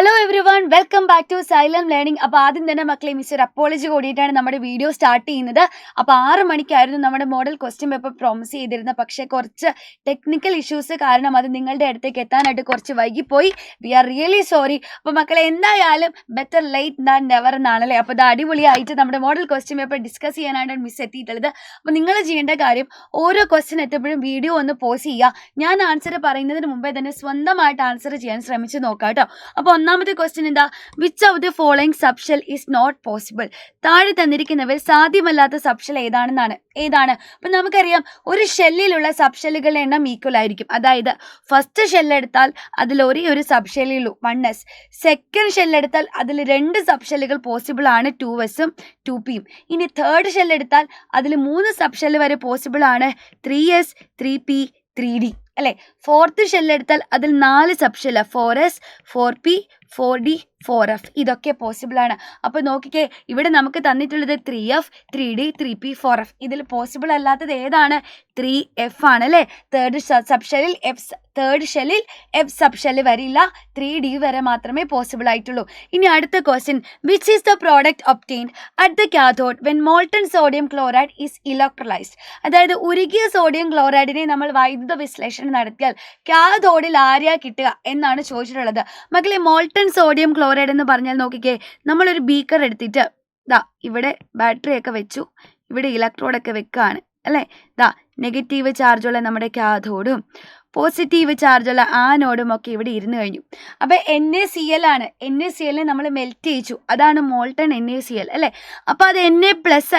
Hello everyone, welcome back to Xylem learning. അപ്പോൾ ആദ്യം തന്നെ മക്കളെ മിസ് ഒരു അപ്പോളജി കൂടിയിട്ടാണ് നമ്മുടെ വീഡിയോ സ്റ്റാർട്ട് ചെയ്യുന്നത്. അപ്പോൾ 6 മണിക്കായിരുന്നു നമ്മുടെ മോഡൽ ക്വസ്റ്റ്യൻ പേപ്പർ പ്രോമിസ് ചെയ്തിരുന്നത്. പക്ഷേ കുറച്ച് ടെക്നിക്കൽ ഇഷ്യൂസ് കാരണം അത് നിങ്ങളുടെ അടുത്തേക്ക് എത്താനായിട്ട് കുറച്ച് വൈകിപ്പോയി. We are really sorry. അപ്പോൾ മക്കളെ എന്തായാലും ബെറ്റർ ലേറ്റ് ദാൻ നെവർ എന്നാണല്ലേ. അപ്പോൾ ഇത് അടിപൊളിയായിട്ട് നമ്മുടെ മോഡൽ ക്വസ്റ്റ്യൻ പേപ്പർ ഡിസ്കസ് ചെയ്യാനായിട്ടാണ് മിസ് എത്തിയിട്ടുള്ളത്. അപ്പോൾ നിങ്ങൾ ചെയ്യേണ്ട കാര്യം ഓരോ ക്വസ്റ്റ്യൻ എത്തുമ്പോഴും വീഡിയോ ഒന്ന് പോസ് ചെയ്യുക. ഞാൻ ആൻസർ പറയുന്നതിന് മുമ്പേ തന്നെ സ്വന്തമായിട്ട് ആൻസർ ചെയ്യാൻ ശ്രമിച്ച് നോക്കാം കേട്ടോ. അപ്പോൾ ഒന്നാമത്തെ ക്വസ്റ്റ്യൻ എന്താ? Which of the following subshell is not possible? താഴെ തന്നിരിക്കുന്നവർ സാധ്യമല്ലാത്ത സബ്ഷെൽ ഏതാണ്? അപ്പം നമുക്കറിയാം ഒരു ഷെല്ലിലുള്ള സബ്ഷെല്ലുകളുടെ എണ്ണം ഈക്വൽ ആയിരിക്കും. അതായത് ഫസ്റ്റ് ഷെല്ലെടുത്താൽ അതിൽ ഒരേ ഒരു സബ്ഷെല്ലേ ഉള്ളൂ, 1s. സെക്കൻഡ് ഷെല്ലെടുത്താൽ അതിൽ 2 സബ്ഷെല്ലുകൾ പോസിബിൾ ആണ്, 2sഉം 2pയും. ഇനി തേർഡ് ഷെല്ലെടുത്താൽ അതിൽ 3 സബ്ഷെല്ല് വരെ പോസിബിൾ ആണ്, 3s, 3p, 3d അല്ലേ. ഫോർത്ത് ഷെല്ലെടുത്താൽ അതിൽ 4 subshell, 4s, 4p, 4d, 4f. ഇതൊക്കെ പോസിബിൾ ആണ്. അപ്പോൾ നോക്കിക്കേ, ഇവിടെ നമുക്ക് തന്നിട്ടുള്ളത് 3f, 3d, 3p, 4f. ഇതിൽ പോസിബിൾ അല്ലാത്തത് ഏതാണ്? 3f ആണ് അല്ലേ. തേർഡ് ഷെല്ലിൽ എഫ് സബ്ഷെല്ല് വരില്ല, 3d വരെ മാത്രമേ പോസിബിൾ ആയിട്ടുള്ളൂ. ഇനി അടുത്ത question, which is the product obtained at the cathode when molten sodium chloride is electrolysed? അതായത് ഉരുകിയ സോഡിയം ക്ലോറൈഡിനെ നമ്മൾ വൈദ്യുത വിശ്ലേഷണം നടത്തിയാൽ കാഥോഡിൽ ആരെയാ കിട്ടുക എന്നാണ് ചോദിച്ചിട്ടുള്ളത്. മക്കളെ, മോൾട്ടൺ സോഡിയം ക്ലോറൈഡ് എന്ന് പറഞ്ഞാൽ നോക്കിക്കേ, നമ്മളൊരു ബീക്കർ എടുത്തിട്ട് ഇവിടെ ബാറ്ററി ഒക്കെ വെച്ചു, ഇവിടെ ഇലക്ട്രോഡൊക്കെ വെക്കുകയാണ് അല്ലേ. നെഗറ്റീവ് ചാർജുള്ള നമ്മുടെ കാഥോഡും പോസിറ്റീവ് ചാർജുള്ള ആനോഡും ഒക്കെ ഇവിടെ ഇരുന്ന് കഴിഞ്ഞു. അപ്പോൾ NaCl ആണ്. NaCl നമ്മൾ മെൽറ്റ് ചെയ്യിച്ചു, അതാണ് മോൾട്ടൺ NaCl അല്ലേ. അപ്പോൾ അത് Na+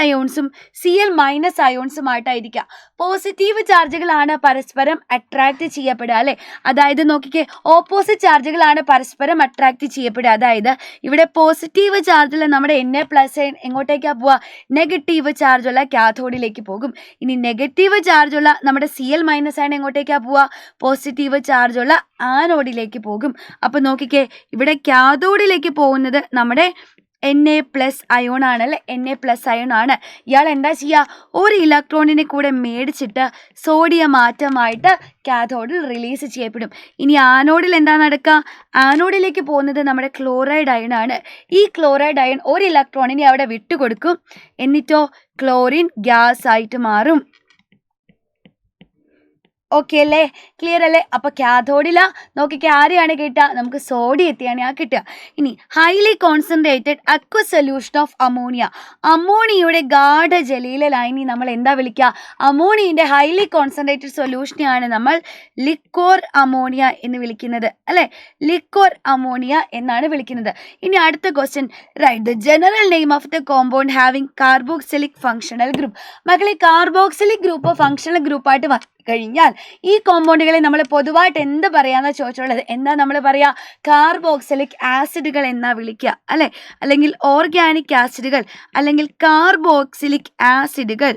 അയോൺസും Cl- അയോൺസുമായിട്ടായിരിക്കുക. പോസിറ്റീവ് ചാർജുകളാണ് പരസ്പരം അട്രാക്ട് ചെയ്യപ്പെടുക അല്ലേ. അതായത് നോക്കിക്കേ, ഓപ്പോസിറ്റ് ചാർജുകളാണ് പരസ്പരം അട്രാക്ട് ചെയ്യപ്പെടുക. അതായത് ഇവിടെ പോസിറ്റീവ് ചാർജുള്ള നമ്മുടെ Na+ എങ്ങോട്ടേക്കാണ് പോവുക? നെഗറ്റീവ് ചാർജുള്ള കാഥോഡിലേക്ക് പോകും. ഇനി നെഗറ്റീവ് ചാർജുള്ള നമ്മുടെ Cl- ആണ് എങ്ങോട്ടേക്കാണ് പോവുക? പോസിറ്റീവ് ചാർജുള്ള ആനോഡിലേക്ക് പോകും. അപ്പോൾ നോക്കിക്കേ, ഇവിടെ കാഥോഡിലേക്ക് പോകുന്നത് നമ്മുടെ Na+ അയോൺ ആണ് അല്ലേ. Na+ അയോൺ ആണ്. ഇയാൾ എന്താ ചെയ്യുക? ഒരു ഇലക്ട്രോണിനെ കൂടെ മേടിച്ചിട്ട് സോഡിയം ആറ്റമായിട്ട് കാഥോഡിൽ റിലീസ് ചെയ്യപ്പെടും. ഇനി ആനോഡിൽ എന്താ നടക്കുക? ആനോഡിലേക്ക് പോകുന്നത് നമ്മുടെ ക്ലോറൈഡ് അയൺ ആണ്. ഈ ക്ലോറൈഡ് അയൺ ഒരു ഇലക്ട്രോണിനെ അവിടെ വിട്ടുകൊടുക്കും, എന്നിട്ടോ ക്ലോറിൻ ഗ്യാസ് ആയിട്ട് മാറും. ഓക്കെ അല്ലേ, ക്ലിയർ അല്ലേ. അപ്പോൾ കാഥോഡില നോക്കിക്കേ, ആരെയാണ് കിട്ടുക? നമുക്ക് സോഡിയത്തെയാണ് കിട്ടുക. ഇനി highly concentrated aqua solution of ammonia. അമോണിയയുടെ ഗാഢ ജലീല ലായനി നമ്മൾ എന്താ വിളിക്കുക? അമോണിയൻ്റെ ഹൈലി കോൺസെൻട്രേറ്റഡ് സൊല്യൂഷനെയാണ് നമ്മൾ ലിക്വോർ അമോണിയ എന്ന് വിളിക്കുന്നത് അല്ലേ. ലിക്വോർ അമോണിയ എന്നാണ് വിളിക്കുന്നത്. ഇനി അടുത്ത question, write the general name of the compound having carboxylic functional group. മക്കളെ, കാർബോക്സിലിക് ഗ്രൂപ്പ് ഫങ്ഷണൽ ഗ്രൂപ്പായിട്ട് കഴിഞ്ഞാൽ ഈ കോമ്പൗണ്ടുകളെ നമ്മൾ പൊതുവായിട്ട് എന്ത് പറയാമെന്നാണ് ചോദിച്ചുള്ളത്. എന്താ നമ്മൾ പറയുക? കാർബോക്സിലിക് ആസിഡുകൾ എന്നാ വിളിക്കുക അല്ലേ. അല്ലെങ്കിൽ ഓർഗാനിക് ആസിഡുകൾ, അല്ലെങ്കിൽ കാർബോക്സിലിക് ആസിഡുകൾ,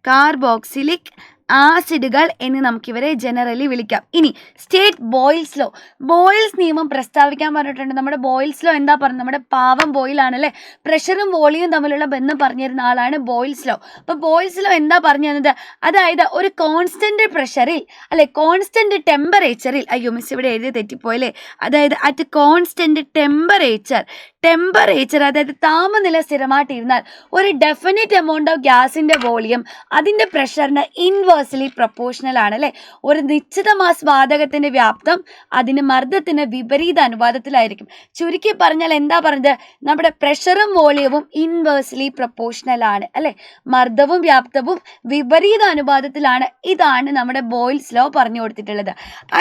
കാർബോക്സിലിക് ആസിഡുകൾ എന്ന് നമുക്കിവരെ ജനറലി വിളിക്കാം. ഇനി സ്റ്റേറ്റ് ബോയിൽസ് ലോ. ബോയിൽസ് നിയമം പ്രസ്താവിക്കാൻ പറഞ്ഞിട്ടുണ്ട്. നമ്മുടെ ബോയിൽസ് ലോ എന്താ പറഞ്ഞത്? നമ്മുടെ പാവം ബോയിലാണല്ലേ. പ്രഷറും വോളിയവും തമ്മിലുള്ള ബന്ധം പറഞ്ഞിരുന്ന ആളാണ് ബോയിൽസ് ലോ. അപ്പോൾ ബോയിൽസ് ലോ എന്താ പറഞ്ഞു തന്നത്? അതായത് ഒരു കോൺസ്റ്റന്റ് പ്രഷറിൽ അല്ലെ കോൺസ്റ്റന്റ് ടെമ്പറേച്ചറിൽ, അയ്യോ മിസ് ഇവിടെ എഴുതി തെറ്റിപ്പോയല്ലേ. അതായത് അറ്റ് കോൺസ്റ്റന്റ് ടെമ്പറേച്ചർ അതായത് താപനില സ്ഥിരമായിട്ടിരുന്നാൽ ഒരു ഡെഫിനിറ്റ് എമൗണ്ട് ഓഫ് ഗ്യാസിൻ്റെ വോളിയം അതിൻ്റെ പ്രഷറിന് ഇൻവേഴ്സ്ലി പ്രൊപ്പോർഷണൽ ആണ് അല്ലേ. ഒരു നിശ്ചിത മാസ് വാതകത്തിൻ്റെ വ്യാപ്തം അതിന് മർദ്ദത്തിന് വിപരീത അനുപാതത്തിലായിരിക്കും. ചുരുക്കി പറഞ്ഞാൽ എന്താ പറഞ്ഞത്? നമ്മുടെ പ്രഷറും വോളിയവും ഇൻവേഴ്സ്ലി പ്രൊപ്പോർഷണൽ ആണ് അല്ലേ. മർദ്ദവും വ്യാപ്തവും വിപരീത അനുപാതത്തിലാണ്. ഇതാണ് നമ്മുടെ ബോയിൽസ് ലോ പറഞ്ഞു കൊടുത്തിട്ടുള്ളത്.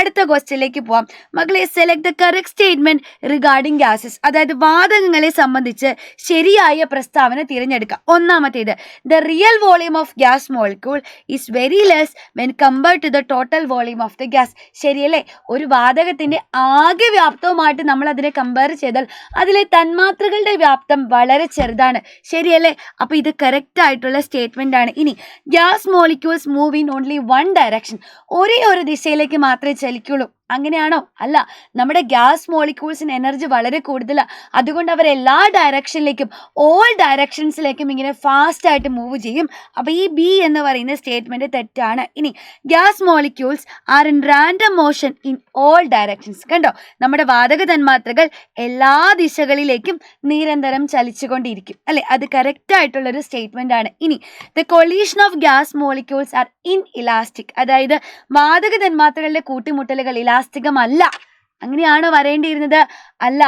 അടുത്ത ക്വസ്റ്റ്യനിലേക്ക് പോവാം. മക്കളെ, select the correct statement regarding gases. അതായത് വാതകങ്ങളെ സംബന്ധിച്ച് ശരിയായ പ്രസ്താവന തിരഞ്ഞെടുക്കുക. ഒന്നാമത്തേത്, the real volume of gas molecule is very less when compared to the total volume of the gas. ശരിയല്ലേ. ഒരു വാതകത്തിന്റെ ആകെ വ്യാപ്തവുമായിട്ട് നമ്മൾ അതിനെ കമ്പയർ ചെയ്താൽ അതിലെ തന്മാത്രകളുടെ വ്യാപ്തം വളരെ ചെറുതാണ്. ശരിയല്ലേ. അപ്പോൾ ഇത് കറക്റ്റ് ആയിട്ടുള്ള സ്റ്റേറ്റ്മെന്റ് ആണ്. ഇനി gas molecules move in only one direction. ഒരേ ഒരു ദിശയിലേക്ക് മാത്രമേ ചലിക്കുള്ളൂ. അങ്ങനെയാണോ? അല്ല. നമ്മുടെ ഗ്യാസ് മോളിക്യൂൾസിന് എനർജി വളരെ കൂടുതലാണ്. അതുകൊണ്ട് അവർ എല്ലാ ഡയറക്ഷനിലേക്കും ഓൾ ഡയറക്ഷൻസിലേക്കും ഇങ്ങനെ ഫാസ്റ്റ് ആയിട്ട് മൂവ് ചെയ്യും. അപ്പോൾ ഈ ബി എന്ന് പറയുന്ന സ്റ്റേറ്റ്മെന്റ് തെറ്റാണ്. ഇനി gas molecules are in random motion in all directions. കണ്ടോ, നമ്മുടെ വാതക തന്മാത്രകൾ എല്ലാ ദിശകളിലേക്കും നിരന്തരം ചലിച്ചുകൊണ്ടിരിക്കും അല്ലെ. അത് കറക്റ്റ് ആയിട്ടുള്ളൊരു സ്റ്റേറ്റ്മെന്റ് ആണ്. ഇനി the collision of gas molecules are in elastic. അതായത് വാതക തന്മാത്രകളുടെ കൂട്ടിമുട്ടലുകൾ ഇലാസ്റ്റികമല്ല. അങ്ങനെയാണോ വരേണ്ടിയിരുന്നത്? അല്ല.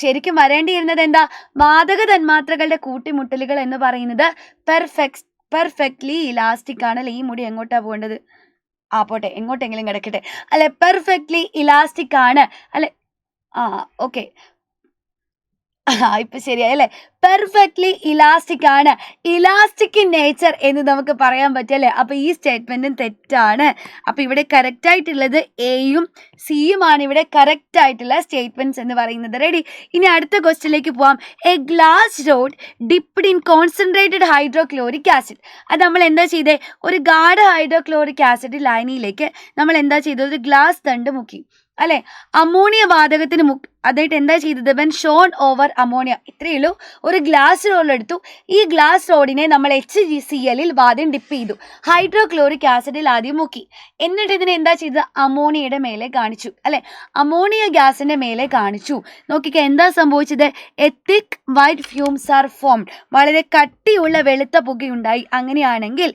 ശരിക്കും വരേണ്ടിയിരുന്നത് എന്താ? വാതക തന്മാത്രകളുടെ കൂട്ടിമുട്ടലുകൾ എന്ന് പറയുന്നത് പെർഫെക്റ്റ്ലി ഇലാസ്റ്റിക് ആണ്. അല്ലെ, ഈ മുടി എങ്ങോട്ടാ പോകേണ്ടത്? പോട്ടെ, എങ്ങോട്ടെങ്കിലും കിടക്കട്ടെ. അല്ലെ, പെർഫെക്റ്റ്ലി ഇലാസ്റ്റിക് ആണ് അല്ലെ. ഓക്കെ, ഇപ്പൊ ശരിയായി അല്ലെ. പെർഫെക്റ്റ്ലി ഇലാസ്റ്റിക് ആണ്. ഇലാസ്റ്റിക് ഇൻ നേച്ചർ എന്ന് നമുക്ക് പറയാൻ പറ്റല്ലേ. അപ്പൊ ഈ സ്റ്റേറ്റ്മെന്റും തെറ്റാണ്. അപ്പൊ ഇവിടെ കറക്റ്റ് ആയിട്ടുള്ളത് എയും സിയുമാണ് ഇവിടെ കറക്റ്റ് ആയിട്ടുള്ള സ്റ്റേറ്റ്മെന്റ്സ് എന്ന് പറയുന്നത്. റെഡി? ഇനി അടുത്ത ക്വസ്റ്റ്യനിലേക്ക് പോവാം. A glass rod dipped in concentrated hydrochloric acid. അത് നമ്മൾ എന്താ ചെയ്തേ? ഒരു ഗാഢ ഹൈഡ്രോക്ലോറിക് ആസിഡ് ലായനിയിലേക്ക് നമ്മൾ എന്താ ചെയ്തത്? ഒരു ഗ്ലാസ് തണ്ട് മുക്കി അല്ലെ. അമോണിയ വാതകത്തിന് അതായിട്ട് എന്താ ചെയ്തത്? When shown over ammonia. ഇത്രയേ ഉള്ളൂ. ഒരു ഗ്ലാസ് റോഡ് എടുത്തു. ഈ ഗ്ലാസ് റോഡിനെ നമ്മൾ HgCl ആദ്യം ഡിപ്പ് ചെയ്തു. ഹൈഡ്രോക്ലോറിക് ആസിഡിൽ ആദ്യം മുക്കി. എന്നിട്ട് ഇതിനെ എന്താ ചെയ്തത്? അമോണിയയുടെ മേലെ കാണിച്ചു അല്ലെ. അമോണിയ ഗ്യാസിന്റെ മേലെ കാണിച്ചു. നോക്കിക്കേ, എന്താ സംഭവിച്ചത്? A thick white fumes are formed. വളരെ കട്ടിയുള്ള വെളുത്ത പുകയുണ്ടായി. അങ്ങനെയാണെങ്കിൽ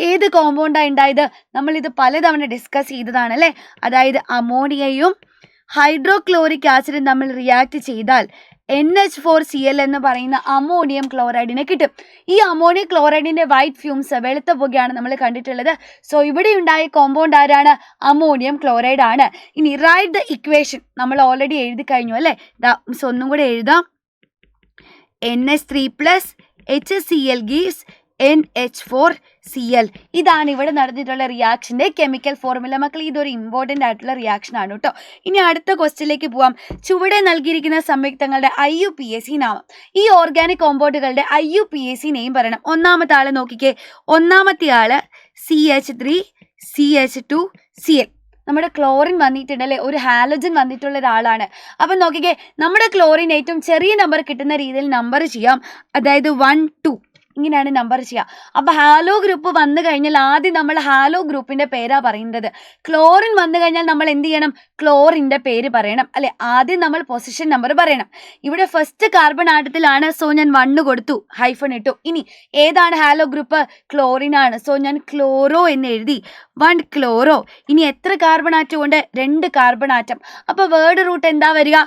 ഏത് കോമ്പൗണ്ടാണ് ഉണ്ടായത്? നമ്മളിത് പലതവണ ഡിസ്കസ് ചെയ്തതാണ് അല്ലേ. അതായത് അമോണിയയും ഹൈഡ്രോക്ലോറിക് ആസിഡും തമ്മിൽ റിയാക്ട് ചെയ്താൽ NH4Cl എന്ന് പറയുന്ന അമോണിയം ക്ലോറൈഡിനെ കിട്ടും. ഈ അമോണിയം ക്ലോറൈഡിന്റെ വൈറ്റ് ഫ്യൂംസ്, വെളുത്ത പുകയാണ് നമ്മൾ കണ്ടിട്ടുള്ളത്. സോ ഇവിടെ ഉണ്ടായ കോമ്പൗണ്ട് ആരാണ്? അമോണിയം ക്ലോറൈഡ് ആണ്. ഇനി റൈറ്റ് ദ ഇക്വേഷൻ. നമ്മൾ ഓൾറെഡി എഴുതി കഴിഞ്ഞു അല്ലേ. ഒന്നും കൂടെ എഴുതാം. NH3+ HCl gives NH4Cl. ഇതാണ് ഇവിടെ നടന്നിട്ടുള്ള റിയാക്ഷന്റെ കെമിക്കൽ ഫോർമുല. മക്കൾ, ഇതൊരു ഇമ്പോർട്ടൻ്റ് ആയിട്ടുള്ള റിയാക്ഷൻ ആണ് കേട്ടോ. ഇനി അടുത്ത ക്വസ്റ്റ്യനിലേക്ക് പോവാം. ചുവടെ നൽകിയിരിക്കുന്ന സംയുക്തങ്ങളുടെ IUPAC നാമം. ഈ ഓർഗാനിക് കോമ്പൗണ്ടുകളുടെ IUPAC നെയിം പറയണം. ഒന്നാമത്തെ ആള് നോക്കിക്കേ. ഒന്നാമത്തെ ആള് CH3CH2Cl. നമ്മുടെ ക്ലോറിൻ വന്നിട്ടുണ്ട് അല്ലേ. ഒരു ഹാലോജൻ വന്നിട്ടുള്ള ഒരാളാണ്. അപ്പം നോക്കിക്കേ, നമ്മുടെ ക്ലോറിൻ ഏറ്റവും ചെറിയ നമ്പർ കിട്ടുന്ന രീതിയിൽ നമ്പർ ചെയ്യാം. അതായത് 1 2 ഇങ്ങനെയാണ് നമ്പർ ചെയ്യുക. അപ്പോൾ ഹാലോ ഗ്രൂപ്പ് വന്നു കഴിഞ്ഞാൽ ആദ്യം നമ്മൾ ഹാലോ ഗ്രൂപ്പിന്റെ പേരാ പറയുന്നത്. ക്ലോറിൻ വന്നു കഴിഞ്ഞാൽ നമ്മൾ എന്ത് ചെയ്യണം? ക്ലോറിന്റെ പേര് പറയണം അല്ലെ. ആദ്യം നമ്മൾ പൊസിഷൻ നമ്പർ പറയണം. ഇവിടെ ഫസ്റ്റ് കാർബൺ ആറ്റത്തിലാണ്. സോ ഞാൻ 1 കൊടുത്തു, ഹൈഫൺ ഇട്ടു. ഇനി ഏതാണ് ഹാലോ ഗ്രൂപ്പ്? ക്ലോറിൻ ആണ്. സോ ഞാൻ ക്ലോറോ എന്ന് എഴുതി. 1 ക്ലോറോ. ഇനി എത്ര കാർബൺ ആറ്റം ഉണ്ട്? 2 കാർബൺ ആറ്റം. അപ്പോൾ വേർഡ് റൂട്ട് എന്താ വരിക?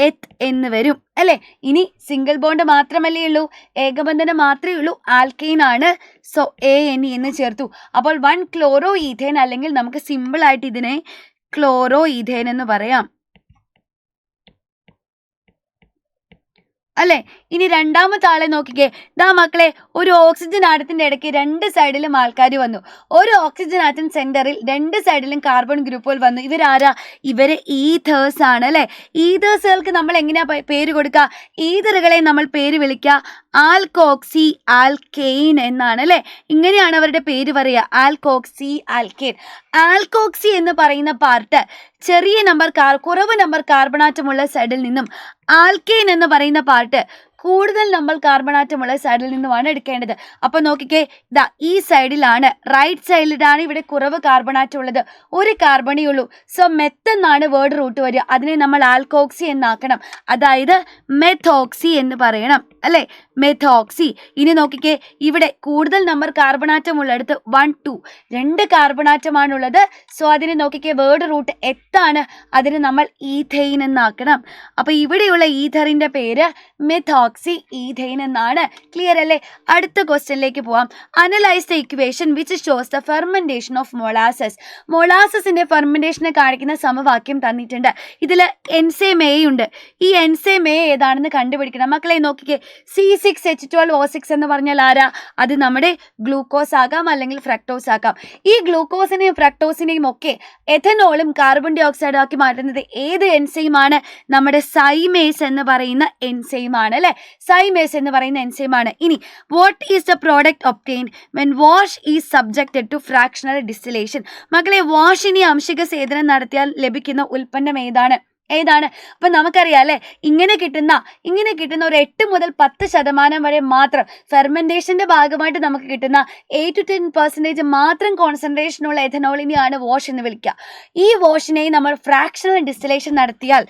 എത്ത് എന്ന് വരും അല്ലേ. ഇനി സിംഗിൾ ബോണ്ട് മാത്രമല്ലേ ഉള്ളൂ, ഏകബന്ധനം മാത്രമേ ഉള്ളൂ. ആൽക്കെയിൻ ആണ്. സോ ANE എന്ന് ചേർത്തു. അപ്പോൾ 1 ക്ലോറോ ഈഥേൻ, അല്ലെങ്കിൽ നമുക്ക് സിമ്പിൾ ആയിട്ട് ഇതിനെ ക്ലോറോ ഈഥേൻ എന്ന് പറയാം അല്ലേ. ഇനി രണ്ടാമത്തെ ആളെ നോക്കിക്കേ. മക്കളെ, ഒരു ഓക്സിജൻ ആറ്റത്തിന്റെ ഇടയ്ക്ക് 2 സൈഡിലും ആൾക്കാർ വന്നു. ഒരു ഓക്സിജൻ ആറ്റം സെന്ററിൽ 2 സൈഡിലും കാർബൺ ഗ്രൂപ്പുകൾ വന്നു. ഇവരാരാ? ഇവര് ഈഥേഴ്സ് ആണ് അല്ലേ. ഈഥേഴ്സുകൾക്ക് നമ്മൾ എങ്ങനെയാ പേര് കൊടുക്കുക? ഈഥറുകളെ നമ്മൾ പേര് വിളിക്കുക ആൽക്കോക്സി ആൽക്കെയിൻ എന്നാണ് അല്ലേ. ഇങ്ങനെയാണ് അവരുടെ പേര് പറയുക, ആൽക്കോക്സി ആൽക്കെയിൻ. ആൽക്കോക്സി എന്ന് പറയുന്ന പാർട്ട് ചെറിയ നമ്പർ കുറവ് നമ്പർ കാർബണാറ്റമുള്ള സൈഡിൽ നിന്നും, ആൽക്കെയിൻ എന്ന് പറയുന്ന പാർട്ട് കൂടുതൽ നമ്മൾ കാർബണാറ്റമുള്ള സൈഡിൽ നിന്നുമാണ് എടുക്കേണ്ടത്. അപ്പോൾ നോക്കിക്കേ, ഈ സൈഡിലാണ്, റൈറ്റ് സൈഡിലാണ് ഇവിടെ കുറവ് കാർബണാറ്റം ഉള്ളത്. ഒരു കാർബണേ ഉള്ളൂ. സോ മെത്ത് എന്നാണ് വേർഡ് റൂട്ട് വരിക. അതിനെ നമ്മൾ ആൽക്കോക്സി എന്നാക്കണം. അതായത് മെത്തോക്സി എന്ന് പറയണം അല്ലേ. മെത്തോക്സി. ഇനി നോക്കിക്കേ, ഇവിടെ കൂടുതൽ നമ്പർ കാർബണാറ്റം ഉള്ളിടത്ത് 1 2 2 കാർബണാറ്റമാണുള്ളത്. സോ അതിനെ നോക്കിക്കേ, വേർഡ് റൂട്ട് എത്താണ്. അതിന് നമ്മൾ ഈഥെയിൻ എന്നാക്കണം. അപ്പോൾ ഇവിടെയുള്ള ഈഥറിന്റെ പേര് മെത്തോക്സി ഈഥെയിൻ എന്നാണ്. ക്ലിയർ അല്ലേ. അടുത്ത ക്വസ്റ്റ്യനിലേക്ക് പോവാം. Analyse the equation which shows the fermentation of molasses. മൊളാസസിന്റെ ഫെർമെന്റേഷനെ കാണിക്കുന്ന സമവാക്യം തന്നിട്ടുണ്ട്. ഇതിൽ എൻസൈം എ ഉണ്ട്. ഈ എൻസൈം എ ഏതാണെന്ന് കണ്ടുപിടിക്കണം. മക്കളെ നോക്കിക്കേ, C6H12O6 എന്ന് പറഞ്ഞാൽ ആരാ? അത് നമ്മുടെ ഗ്ലൂക്കോസ് ആകാം, അല്ലെങ്കിൽ ഫ്രക്ടോസ് ആകാം. ഈ ഗ്ലൂക്കോസിനെയും ഫ്രക്ടോസിനെയും ഒക്കെ എഥനോളും കാർബൺ ഡൈ ഓക്സൈഡും ആക്കി മാറ്റുന്നത് ഏത് എൻസൈമാണ്? നമ്മുടെ സൈമേസ് എന്ന് പറയുന്ന എൻസൈം ആണ് അല്ലേ. സൈമേസ് എന്ന് പറയുന്ന എൻസൈമാണ്. ഇനി what is the product obtained when wash is subjected to fractional distillation? മക്കളെ, വാഷിനി അംശിക സേചനം നടത്തിയാൽ ലഭിക്കുന്ന ഉൽപ്പന്നം ഏതാണ്? അപ്പൊ നമുക്കറിയാം അല്ലെ, ഇങ്ങനെ കിട്ടുന്ന ഒരു 8 മുതൽ 10% വരെ മാത്രം ഫെർമെന്റേഷന്റെ ഭാഗമായിട്ട് നമുക്ക് കിട്ടുന്ന 8 to 10% മാത്രം കോൺസെൻട്രേഷനുള്ള എഥനോളിനെയാണ് വാഷ് എന്ന് വിളിക്കുക. ഈ വാഷിനെ നമ്മൾ ഫ്രാക്ഷണൽ ഡിസ്റ്റിലേഷൻ നടത്തിയാൽ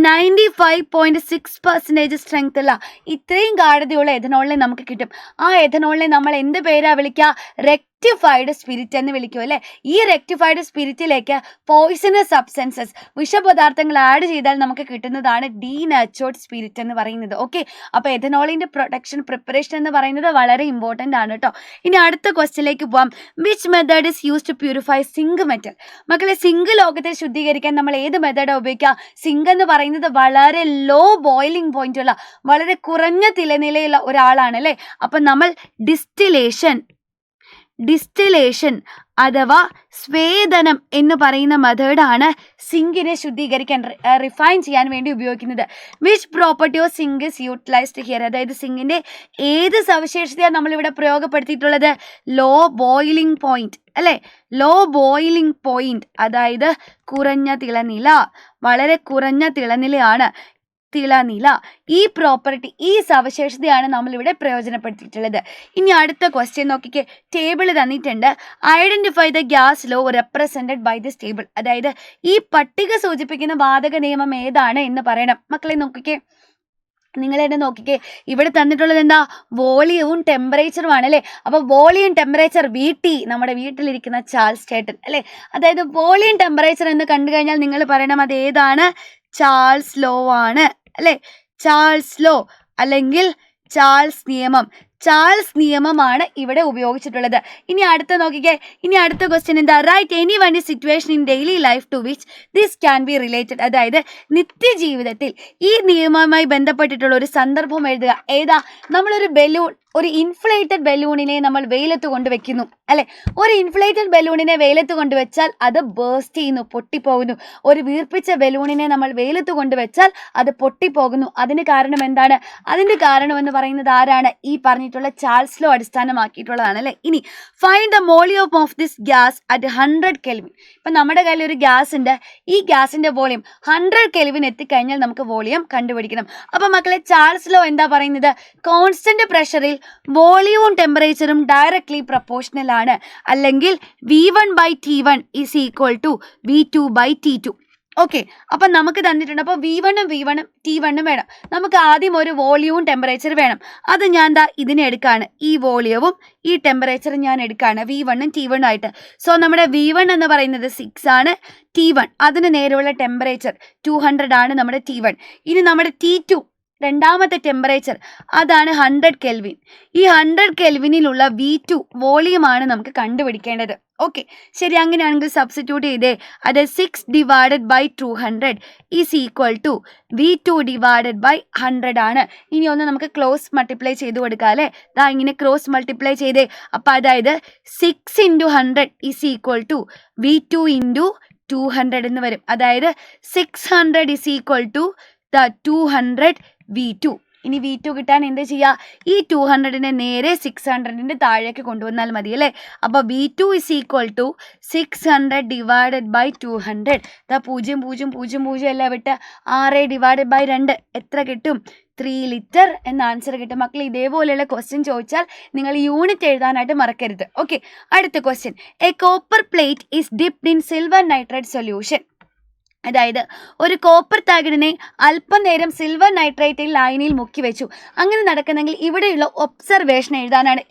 95.6% സ്ട്രെങ്ത് ഉള്ള ഇത്രയും ഗാഢതയുള്ള എഥനോളിനെ നമുക്ക് കിട്ടും. ആ എഥനോളിനെ നമ്മൾ എന്ത് പേരാ വിളിക്കുക? റെക്ടിഫൈഡ് സ്പിരിറ്റ് എന്ന് വിളിക്കും അല്ലെ. ഈ റെക്ടിഫൈഡ് സ്പിരിറ്റിലേക്ക് പോയിസണസ് സബ്സ്റ്റൻസസ്, വിഷപദാർത്ഥങ്ങൾ ആഡ് ചെയ്താൽ നമുക്ക് കിട്ടുന്നതാണ് ഡീനാച്ചുറഡ് സ്പിരിറ്റ് എന്ന് പറയുന്നത്. ഓക്കെ, അപ്പൊ എഥനോളിന്റെ പ്രൊഡക്ഷൻ പ്രിപ്പറേഷൻ എന്ന് പറയുന്നത് വളരെ ഇമ്പോർട്ടന്റ് ആണ് കേട്ടോ. ഇനി അടുത്ത ക്വസ്റ്റ്യനിലേക്ക് പോവാം. Which method is use to purify zinc metal? മക്കളെ, സിങ്ക് ലോകത്തെ ശുദ്ധീകരിക്കാൻ നമ്മൾ ഏത് മെത്തേഡാണ് ഉപയോഗിക്കുക? സിങ്ക് എന്ന് പറയുന്നത് വളരെ ലോ ബോയിലിംഗ് പോയിന്റ് ഉള്ള, വളരെ കുറഞ്ഞ തിളനിലയുള്ള ഒരാളാണ് അല്ലെ. അപ്പൊ നമ്മൾ ഡിസ്റ്റിലേഷൻ അഥവാ സ്വേദനം എന്ന് പറയുന്ന മെത്തേഡാണ് സിങ്കിനെ ശുദ്ധീകരിക്കാൻ, റിഫൈൻ ചെയ്യാൻ വേണ്ടി ഉപയോഗിക്കുന്നത്. Which property of zinc is utilised here? അതായത് സിങ്കിന്റെ ഏത് സവിശേഷതയാണ് നമ്മളിവിടെ പ്രയോഗപ്പെടുത്തിയിട്ടുള്ളത്? ലോ ബോയിലിംഗ് പോയിന്റ് അല്ലെ. ലോ ബോയിലിംഗ് പോയിന്റ് അതായത് കുറഞ്ഞ തിളനില, വളരെ കുറഞ്ഞ തിളനിലയാണ്. ഈ പ്രോപ്പർട്ടി, ഈ സവിശേഷതയാണ് നമ്മളിവിടെ പ്രയോജനപ്പെടുത്തിയിട്ടുള്ളത്. ഇനി അടുത്ത ക്വസ്റ്റ്യൻ നോക്കിക്കേ. ടേബിൾ തന്നിട്ടുണ്ട്. Identify the gas law represented by this table. അതായത് ഈ പട്ടിക സൂചിപ്പിക്കുന്ന വാതക നിയമം ഏതാണ് എന്ന് പറയണം. മക്കളെ നോക്കിക്കേ, നിങ്ങൾ തന്നെ നോക്കിക്കേ, ഇവിടെ തന്നിട്ടുള്ളത് എന്താ? വോളിയവും ടെമ്പറേച്ചറും ആണ് അല്ലേ. അപ്പൊ വോളിയം ടെമ്പറേച്ചർ VT, നമ്മുടെ വീട്ടിലിരിക്കുന്ന ചാൾസ് ചേട്ടൻ അല്ലെ. അതായത് വോളിയം ടെമ്പറേച്ചർ എന്ന് കണ്ടു കഴിഞ്ഞാൽ നിങ്ങൾ പറയണം അത് ഏതാണ്? ചാൾസ് ലോ ആണ് അല്ലെ. ചാൾസ് ലോ അല്ലെങ്കിൽ ചാൾസ് നിയമമാണ് ഇവിടെ ഉപയോഗിച്ചിട്ടുള്ളത്. ഇനി അടുത്ത നോക്കിക്കേ. ഇനി അടുത്ത ക്വസ്റ്റ്യൻ എന്താ? Write any one situation in daily life to which this can be related. അതായത് നിത്യജീവിതത്തിൽ ഈ നിയമവുമായി ബന്ധപ്പെട്ടിട്ടുള്ള ഒരു സന്ദർഭം എഴുതുക. ഏതാ? നമ്മളൊരു ബലൂൺ, ഒരു ഇൻഫ്ലേറ്റഡ് ബലൂണിനെ നമ്മൾ വെയിലത്ത് കൊണ്ടുവെക്കുന്നു അല്ലെ. ഒരു ഇൻഫ്ലേറ്റഡ് ബലൂണിനെ വെയിലത്ത് കൊണ്ടുവച്ചാൽ അത് ബേസ്റ്റ് ചെയ്യുന്നു, പൊട്ടിപ്പോകുന്നു. ഒരു വീർപ്പിച്ച ബലൂണിനെ നമ്മൾ വെയിലത്ത് കൊണ്ടുവച്ചാൽ അത് പൊട്ടിപ്പോകുന്നു. അതിന് കാരണം എന്താണ്? അതിന്റെ കാരണം എന്ന് പറയുന്നത് ആരാണ്? ഈ പറഞ്ഞിട്ടുള്ള ചാൾസ് ലോ അടിസ്ഥാനമാക്കിയിട്ടുള്ളതാണ് അല്ലെ. ഇനി find the volume of this gas at 100 kelvin. ഇപ്പൊ നമ്മുടെ കയ്യിൽ ഒരു ഗ്യാസ് ഉണ്ട്. ഈ ഗ്യാസിന്റെ വോളിയം 100 കെൽവിൻ എത്തിക്കഴിഞ്ഞാൽ നമുക്ക് വോളിയം കണ്ടുപിടിക്കണം. അപ്പൊ മക്കളെ, ചാൾസ് ലോ എന്താ പറയുന്നത്? കോൺസ്റ്റന്റ് പ്രഷറിൽ വോളിയവും ടെമ്പറേച്ചറും ഡയറക്ട്ലി പ്രൊപ്പോർഷണൽ ആണ്. അല്ലെങ്കിൽ V1/T1 is equal to V2/T2. Okay, അപ്പൊ നമുക്ക് തന്നിട്ടുണ്ട്. അപ്പൊ V1 T1 വേണം. നമുക്ക് ആദ്യം ഒരു വോളിയവും ടെമ്പറേച്ചർ വേണം. അത് ഞാൻ ഇതിനെ എടുക്കാണ്. ഈ വോളിയവും ഈ ടെമ്പറേച്ചറും ഞാൻ എടുക്കാണ് V1 T1 ആയിട്ട്. സോ നമ്മുടെ V1 എന്ന് പറയുന്നത് 6 ആണ്. T1 അതിന് നേരെയുള്ള ടെമ്പറേച്ചർ 200 ആണ് നമ്മുടെ T1. ഇനി നമ്മുടെ T2 രണ്ടാമത്തെ ടെമ്പറേച്ചർ അതാണ് 100 കെൽവിൻ. ഈ 100 കെൽവിനിലുള്ള V2 വോളിയമാണ് നമുക്ക് കണ്ടുപിടിക്കേണ്ടത്. ഓക്കെ, ശരി. അങ്ങനെയാണെങ്കിൽ സബ്സ്റ്റിറ്റ്യൂട്ട് ചെയ്തേ. അത് 6 divided by 200 is equal to V2 divided by 100 ആണ്. ഇനി ഒന്ന് നമുക്ക് ക്രോസ് മൾട്ടിപ്ലൈ ചെയ്ത് കൊടുക്കാം അല്ലേ. ഇങ്ങനെ ക്രോസ് മൾട്ടിപ്ലൈ ചെയ്തേ. അപ്പം അതായത് 6 × 100 ഈസ് ഈക്വൽ ടു V2 × 200 എന്ന് വരും. അതായത് 600 ഈസ് ഈക്വൽ ടു 200 V2. ഇനി V2 കിട്ടാൻ എന്ത് ചെയ്യുക? ഈ 200നെ നേരെ 600ന്റെ താഴേക്ക് കൊണ്ടുവന്നാൽ മതി അല്ലേ. അപ്പോൾ V2 is equal to 600 divided by 200. 0.000 എല്ലാം വിട്ട് 6 divided by 2 എത്ര കിട്ടും? 3 ലിറ്റർ എന്ന ആൻസർ കിട്ടും. മക്കൾ ഇതേപോലെയുള്ള ക്വസ്റ്റ്യൻ ചോദിച്ചാൽ നിങ്ങൾ യൂണിറ്റ് എഴുതാനായിട്ട് മറക്കരുത്. ഓക്കെ, അടുത്ത question. A copper plate is dipped in silver nitrate solution. അതായത് ഒരു കോപ്പർ തകിടിനെ അല്പം നേരം സിൽവർ നൈട്രേറ്റിൽ ലായനിയിൽ മുക്കി വെച്ചു. അങ്ങനെ നടക്കുന്നെങ്കിൽ ഇവിടെയുള്ള ഒബ്സർവേഷൻ എഴുതാനാണ്.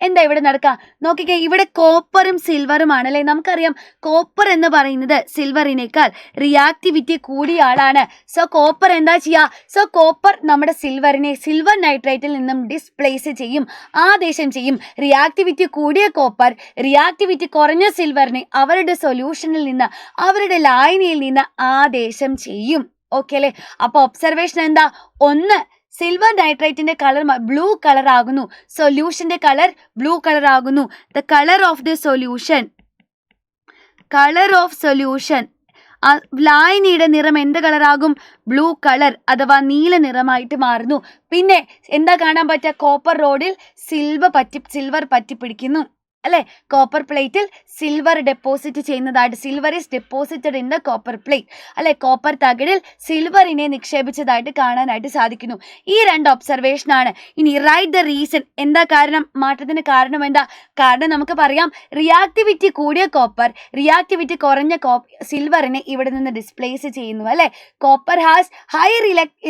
എന്താ ഇവിടെ നടക്കുക നോക്കിക്കേ. ഇവിടെ കോപ്പറും സിൽവറും ആണല്ലേ. നമുക്കറിയാം കോപ്പർ എന്ന് പറയുന്നത് സിൽവറിനേക്കാൾ റിയാക്ടിവിറ്റി കൂടിയ ആളാണ്. സോ കോപ്പർ എന്താ ചെയ്യുക? സോ കോപ്പർ നമ്മുടെ സിൽവറിനെ സിൽവർ നൈട്രേറ്റിൽ നിന്നും ഡിസ്പ്ലേസ് ചെയ്യും, ആദേശം ചെയ്യും. റിയാക്ടിവിറ്റി കൂടിയ കോപ്പർ റിയാക്ടിവിറ്റി കുറഞ്ഞ സിൽവറിനെ അവരുടെ സൊല്യൂഷനിൽ നിന്ന്, അവരുടെ ലായനിയിൽ നിന്ന് ആദേശം ചെയ്യും. ഓക്കെ അല്ലേ. അപ്പോൾ ഒബ്സർവേഷൻ എന്താ? ഒന്ന്, സിൽവർ നൈട്രേറ്റിന്റെ കളർ ബ്ലൂ കളർ ആകുന്നു, സൊല്യൂഷന്റെ കളർ ബ്ലൂ കളർ ആകുന്നു. The colour of the solution ലായനിയുടെ നിറം എന്ത് കളറാകും? ബ്ലൂ കളർ അഥവാ നീല നിറമായിട്ട് മാറുന്നു. പിന്നെ എന്താ കാണാൻ പറ്റുക? കോപ്പർ റോഡിൽ സിൽവർ പറ്റിപ്പിടിക്കുന്നു അല്ലെ? കോപ്പർ പ്ലേറ്റിൽ സിൽവർ ഡെപ്പോസിറ്റ് ചെയ്യുന്നതായിട്ട്, silver is deposited in the copper plate അല്ലെ? കോപ്പർ തകിടിൽ സിൽവറിനെ നിക്ഷേപിച്ചതായിട്ട് കാണാനായിട്ട് സാധിക്കുന്നു. ഈ 2 ഒബ്സർവേഷൻ ആണ്. ഇനി റൈറ്റ് ദ റീസൺ. എന്താ കാരണം? മാറ്റത്തിന് കാരണം എന്താ? കാരണം നമുക്ക് പറയാം, റിയാക്ടിവിറ്റി കൂടിയ കോപ്പർ റിയാക്ടിവിറ്റി കുറഞ്ഞ സിൽവറിനെ ഇവിടെ നിന്ന് ഡിസ്പ്ലേസ് ചെയ്യുന്നു അല്ലെ? Copper has high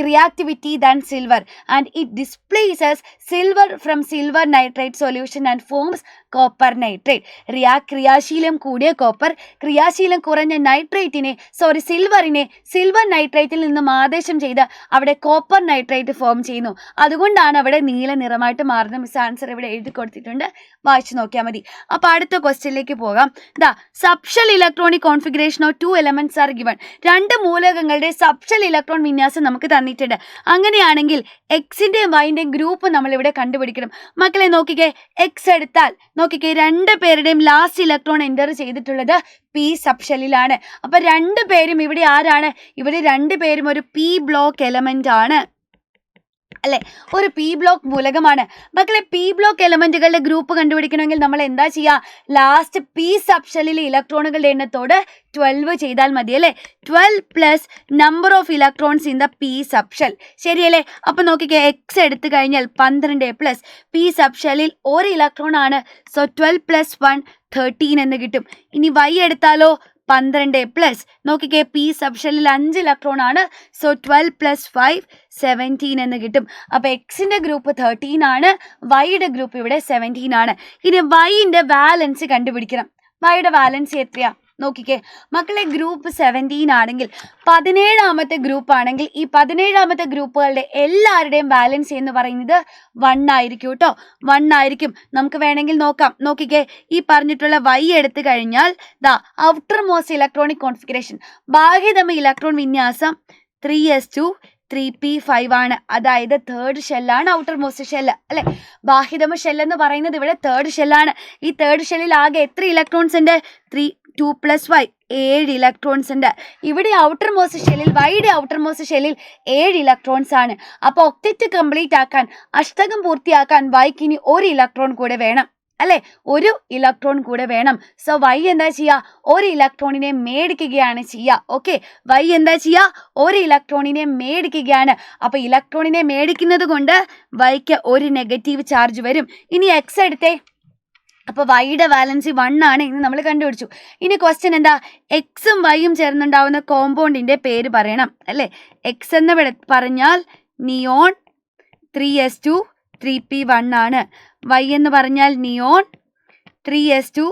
reactivity than silver and it displaces silver from silver nitrate solution and forms copper nitrate. ക്രിയാശീലം കൂടിയ കോപ്പർ ക്രിയാശീലം കുറഞ്ഞ സിൽവറിനെ സിൽവർ നൈട്രേറ്റിൽ നിന്നും ആദേശം ചെയ്ത് അവിടെ കോപ്പർ നൈട്രേറ്റ് ഫോം ചെയ്യുന്നു. അതുകൊണ്ടാണ് അവിടെ നീല നിറമായിട്ട് മാറുന്നത്. മിസ് ആൻസർ ഇവിടെ എഴുതി കൊടുത്തിട്ടുണ്ട്, വായിച്ചു നോക്കിയാൽ മതി. അപ്പൊ അടുത്ത ക്വസ്റ്റ്യനിലേക്ക് പോകാം. Subshell electronic configuration of 2 elements are given. 2 മൂലകങ്ങളുടെ സബ്ഷൽ ഇലക്ട്രോൺ വിന്യാസം നമുക്ക് തന്നിട്ടുണ്ട്. അങ്ങനെയാണെങ്കിൽ എക്സിന്റെയും വൈന്റെയും ഗ്രൂപ്പ് നമ്മൾ ഇവിടെ കണ്ടുപിടിക്കണം. മക്കളെ നോക്കിക്കേ, എക്സ് എടുത്താൽ നോക്കിക്കേ, 2 പേരുടെയും ലാസ്റ്റ് ഇലക്ട്രോൺ എൻ്റർ ചെയ്തിട്ടുള്ളത് പി സബ്ഷെല്ലിലാണ്. അപ്പൊ 2 പേരും ഇവിടെ ആരാണ്? ഇവിടെ 2 പേരും ഒരു പി ബ്ലോക്ക് എലമെന്റ് ആണ് അല്ലെ? ഒരു പി ബ്ലോക്ക് മൂലകമാണ്. മക്കളെ, പി ബ്ലോക്ക് എലമെന്റുകളുടെ ഗ്രൂപ്പ് കണ്ടുപിടിക്കണമെങ്കിൽ നമ്മൾ എന്താ ചെയ്യുക? ലാസ്റ്റ് പി സബ്ഷെല്ലിലെ ഇലക്ട്രോണുകളുടെ എണ്ണത്തോട് 12 ചെയ്താൽ മതി അല്ലെ? 12 plus number of electrons in the P subshell. ശരിയല്ലേ? അപ്പൊ നോക്കിക്കേ, എക്സ് എടുത്തു കഴിഞ്ഞാൽ 12 പ്ലസ് പി സബ്ഷെല്ലിൽ 1 ഇലക്ട്രോൺ ആണ്. സോ 12 പ്ലസ് 1 13 എന്ന് കിട്ടും. ഇനി വൈ എടുത്താലോ? 12 പ്ലസ് നോക്കിക്കേ, പി സബ്ഷെല്ലിൽ 5 ഇലക്ട്രോൺ ആണ്. സോ 12 പ്ലസ് 5 17 എന്ന് കിട്ടും. അപ്പൊ എക്സിന്റെ ഗ്രൂപ്പ് 13 ആണ്, വൈയുടെ ഗ്രൂപ്പ് ഇവിടെ 17 ആണ്. ഇനി വൈന്റെ വാലൻസ് കണ്ടുപിടിക്കണം. വൈയുടെ വാലൻസ് എത്രയാ? നോക്കിക്കേ മക്കളെ, ഗ്രൂപ്പ് 17 ആണെങ്കിൽ 17ാമത്തെ ഗ്രൂപ്പ് ആണെങ്കിൽ ഈ 17ാമത്തെ ഗ്രൂപ്പുകളുടെ എല്ലാവരുടെയും വാലൻസ് എന്ന് പറയുന്നത് 1 ആയിരിക്കും കേട്ടോ. 1 ആയിരിക്കും. നമുക്ക് വേണമെങ്കിൽ നോക്കാം. നോക്കിക്കേ, ഈ പറഞ്ഞിട്ടുള്ള വൈ എടുത്തു കഴിഞ്ഞാൽ ഔട്ടർ മോസ്റ്റ് ഇലക്ട്രോണിക് കോൺഫിഗറേഷൻ, ബാഹ്യതമ ഇലക്ട്രോൺ വിന്യാസം 3s2 3p5 ആണ്. അതായത് 3rd ഷെല്ലാണ് ഔട്ടർ മോസ്റ്റ് ഷെല്ല് അല്ലെ? ബാഹ്യതമ ഷെല്ല് എന്ന് പറയുന്നത് ഇവിടെ 3rd ഷെല്ലാണ്. ഈ 3rd ഷെല്ലിൽ ആകെ എത്ര ഇലക്ട്രോൺസ് ഉണ്ട്? 2 + 5 7 ഇലക്ട്രോൺസ് ഉണ്ട്. ഇവിടെ ഔട്ടർ മോസ്റ്റ് ഷെല്ലിൽ, വൈയുടെ ഔട്ടർ മോസ്റ്റ് ഷെല്ലിൽ 7 ഇലക്ട്രോൺസ് ആണ്. അപ്പോൾ ഒക്ടറ്റ് കംപ്ലീറ്റ് ആക്കാൻ, അഷ്ടകം പൂർത്തിയാക്കാൻ വൈക്ക് ഇനി 1 ഇലക്ട്രോൺ കൂടെ വേണം അല്ലെ? 1 ഇലക്ട്രോൺ കൂടെ വേണം. സോ വൈ എന്താ ചെയ്യുക? 1 ഇലക്ട്രോണിനെ മേടിക്കുകയാണ് ചെയ്യുക. ഓക്കെ, വൈ എന്താ ചെയ്യുക? 1 ഇലക്ട്രോണിനെ മേടിക്കുകയാണ്. അപ്പൊ ഇലക്ട്രോണിനെ മേടിക്കുന്നത് കൊണ്ട് വൈക്ക് 1 നെഗറ്റീവ് ചാർജ് വരും. ഇനി എക്സ് എടുത്തേ. അപ്പോൾ വൈയുടെ വാലൻസി 1 ആണ് എന്ന് നമ്മൾ കണ്ടുപിടിച്ചു. ഇനി ക്വസ്റ്റ്യൻ എന്താ? എക്സും വൈയും ചേർന്നുണ്ടാവുന്ന കോമ്പൗണ്ടിന്റെ പേര് പറയണം അല്ലേ? എക്സ് എന്ന് പറഞ്ഞാൽ നിയോൺ 3s2 3p1 ആണ്. വൈ എന്ന് പറഞ്ഞാൽ നിയോൺ 3s2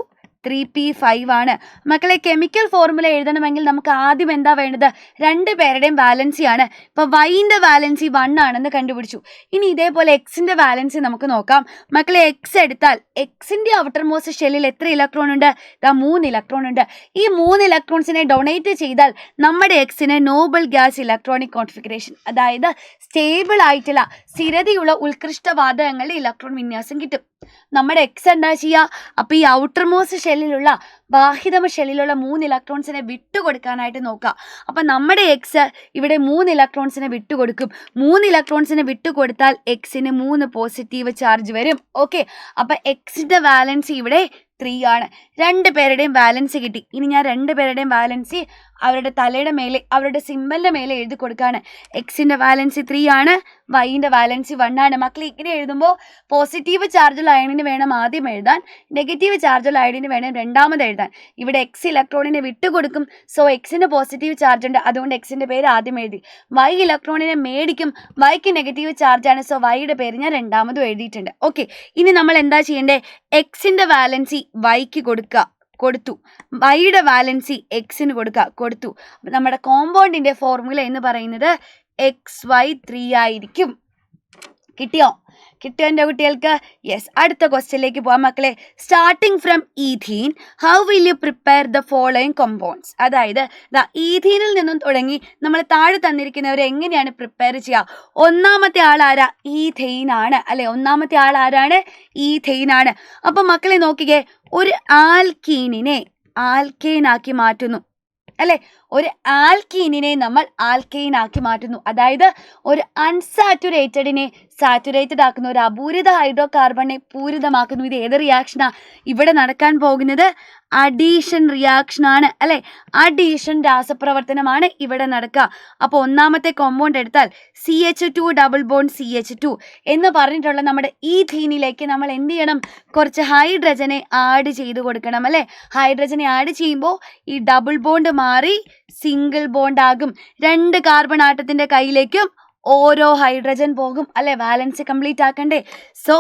3p5 ആണ്. മക്കളെ, കെമിക്കൽ ഫോർമുല എഴുതണമെങ്കിൽ നമുക്ക് ആദ്യം എന്താ വേണ്ടത്? 2 പേരുടെയും വാലൻസി ആണ്. ഇപ്പൊ വൈൻ്റെ വാലൻസി 1 ആണെന്ന് കണ്ടുപിടിച്ചു. ഇനി ഇതേപോലെ എക്സിന്റെ വാലൻസി നമുക്ക് നോക്കാം. മക്കളെ, എക്സ് എടുത്താൽ എക്സിന്റെ ഔട്ടർ മോസ്റ്റ് ഷെല്ലിൽ എത്ര ഇലക്ട്രോൺ ഉണ്ട്? 3 ഇലക്ട്രോൺ ഉണ്ട്. ഈ 3 ഇലക്ട്രോൺസിനെ ഡൊണേറ്റ് ചെയ്താൽ നമ്മുടെ എക്സിന് നോബൽ ഗ്യാസ് ഇലക്ട്രോണിക് കോൺഫിഗറേഷൻ, അതായത് സ്റ്റേബിൾ ആയിട്ടുള്ള സ്ഥിരതയുള്ള ഉത്കൃഷ്ട വാതകങ്ങളുടെ ഇലക്ട്രോൺ വിന്യാസം കിട്ടും. നമ്മുടെ എക്സ് എന്താ ചെയ്യുക? അപ്പൊ ഈ ഔട്ടർ മോസ്റ്റ് ഷെല്ലിലുള്ള, ബാഹ്യതമ ഷെല്ലിലുള്ള 3 ഇലക്ട്രോൺസിനെ വിട്ടുകൊടുക്കാനായിട്ട് നോക്കുക. അപ്പൊ നമ്മുടെ എക്സ് ഇവിടെ 3 ഇലക്ട്രോൺസിനെ വിട്ടുകൊടുക്കും. 3 ഇലക്ട്രോൺസിനെ വിട്ടുകൊടുത്താൽ എക്സിന് 3 പോസിറ്റീവ് ചാർജ് വരും. ഓക്കെ, അപ്പൊ എക്സിന്റെ വാലൻസി ഇവിടെ 3 ആണ്. 2 പേരുടെയും വാലൻസി കിട്ടി. ഇനി ഞാൻ 2 പേരുടെയും വാലൻസി അവരുടെ തലയുടെ മേലെ, അവരുടെ സിമ്പലിന്റെ മേലെ എഴുതി കൊടുക്കുകയാണ്. എക്സിന്റെ വാലൻസി 3 ആണ്, വൈൻ്റെ വാലൻസി 1 ആണ്. മക്കൾ ഇങ്ങനെ എഴുതുമ്പോൾ പോസിറ്റീവ് ചാർജുള്ള അയണിന് വേണം ആദ്യം എഴുതാൻ, നെഗറ്റീവ് ചാർജുള്ള അയണിന് വേണം രണ്ടാമത് എഴുതാൻ. ഇവിടെ എക്സ് ഇലക്ട്രോണിനെ വിട്ടുകൊടുക്കും. സോ എക്സിന് പോസിറ്റീവ് ചാർജ് ഉണ്ട്, അതുകൊണ്ട് എക്സിന്റെ പേര് ആദ്യം എഴുതി. വൈ ഇലക്ട്രോണിനെ മേടിക്കും, വൈക്ക് നെഗറ്റീവ് ചാർജ് ആണ്. സോ വൈയുടെ പേര് ഞാൻ രണ്ടാമതും എഴുതിയിട്ടുണ്ട്. ഓക്കെ, ഇനി നമ്മൾ എന്താ ചെയ്യേണ്ടത്? എക്സിന്റെ വാലൻസി വൈക്ക് കൊടുത്തു, വൈയുടെ വാലൻസി എക്സിന് കൊടുത്തു. നമ്മുടെ കോമ്പൗണ്ടിന്റെ ഫോർമുല എന്ന് പറയുന്നത് XY3 ആയിരിക്കും. കിട്ടിയോ എൻ്റെ കുട്ടികൾക്ക്? യെസ്. അടുത്ത ക്വസ്റ്റ്യനിലേക്ക് പോകാം മക്കളെ. Starting from ethene, how will you prepare the following compounds? അതായത് ഈഥീനിൽ നിന്നും തുടങ്ങി നമ്മൾ താഴെ തന്നിരിക്കുന്നവരെ എങ്ങനെയാണ് പ്രിപ്പയർ ചെയ്യുക? ഒന്നാമത്തെ ആൾ ആരാ? ഈഥെയിൻ ആണ് അല്ലെ? ഒന്നാമത്തെ ആൾ ആരാണ്? ഈഥെയിൻ ആണ്. അപ്പൊ മക്കളെ നോക്കിക്കേ, ഒരു ആൽക്കീനിനെ ആൽക്കെയിനാക്കി മാറ്റുന്നു അല്ലെ. ഒരു ആൽക്കീനിനെ നമ്മൾ ആൽക്കെയിൻ ആക്കി മാറ്റുന്നു. അതായത് ഒരു അൺസാറ്റുറേറ്റഡിനെ സാറ്റുറേറ്റഡ് ആക്കുന്നു, ഒരു അപൂരിത ഹൈഡ്രോ കാർബണിനെ പൂരിതമാക്കുന്നു. ഇത് ഏത് റിയാക്ഷനാ ഇവിടെ നടക്കാൻ പോകുന്നത്? അഡീഷൻ റിയാക്ഷൻ ആണ് അല്ലെ. അഡീഷൻ രാസപ്രവർത്തനമാണ് ഇവിടെ നടക്കുക. അപ്പോൾ ഒന്നാമത്തെ കോമ്പൗണ്ട് എടുത്താൽ CH2 ഡബിൾ ബോണ്ട് CH2 എന്ന് പറഞ്ഞിട്ടുള്ള നമ്മുടെ ഈഥീനിലേക്ക് നമ്മൾ എന്ത് ചെയ്യണം? കുറച്ച് ഹൈഡ്രജനെ ആഡ് ചെയ്ത് കൊടുക്കണം അല്ലെ. ഹൈഡ്രജനെ ആഡ് ചെയ്യുമ്പോൾ ഈ ഡബിൾ ബോണ്ട് മാറി സിംഗിൾ ബോണ്ട് ആകും. 2 കാർബൺ ആറ്റത്തിന്റെ കയ്യിലേക്കും ഓരോ ഹൈഡ്രജൻ പോകും അല്ലെ. വാലൻസ് കംപ്ലീറ്റ് ആക്കണ്ടേ. So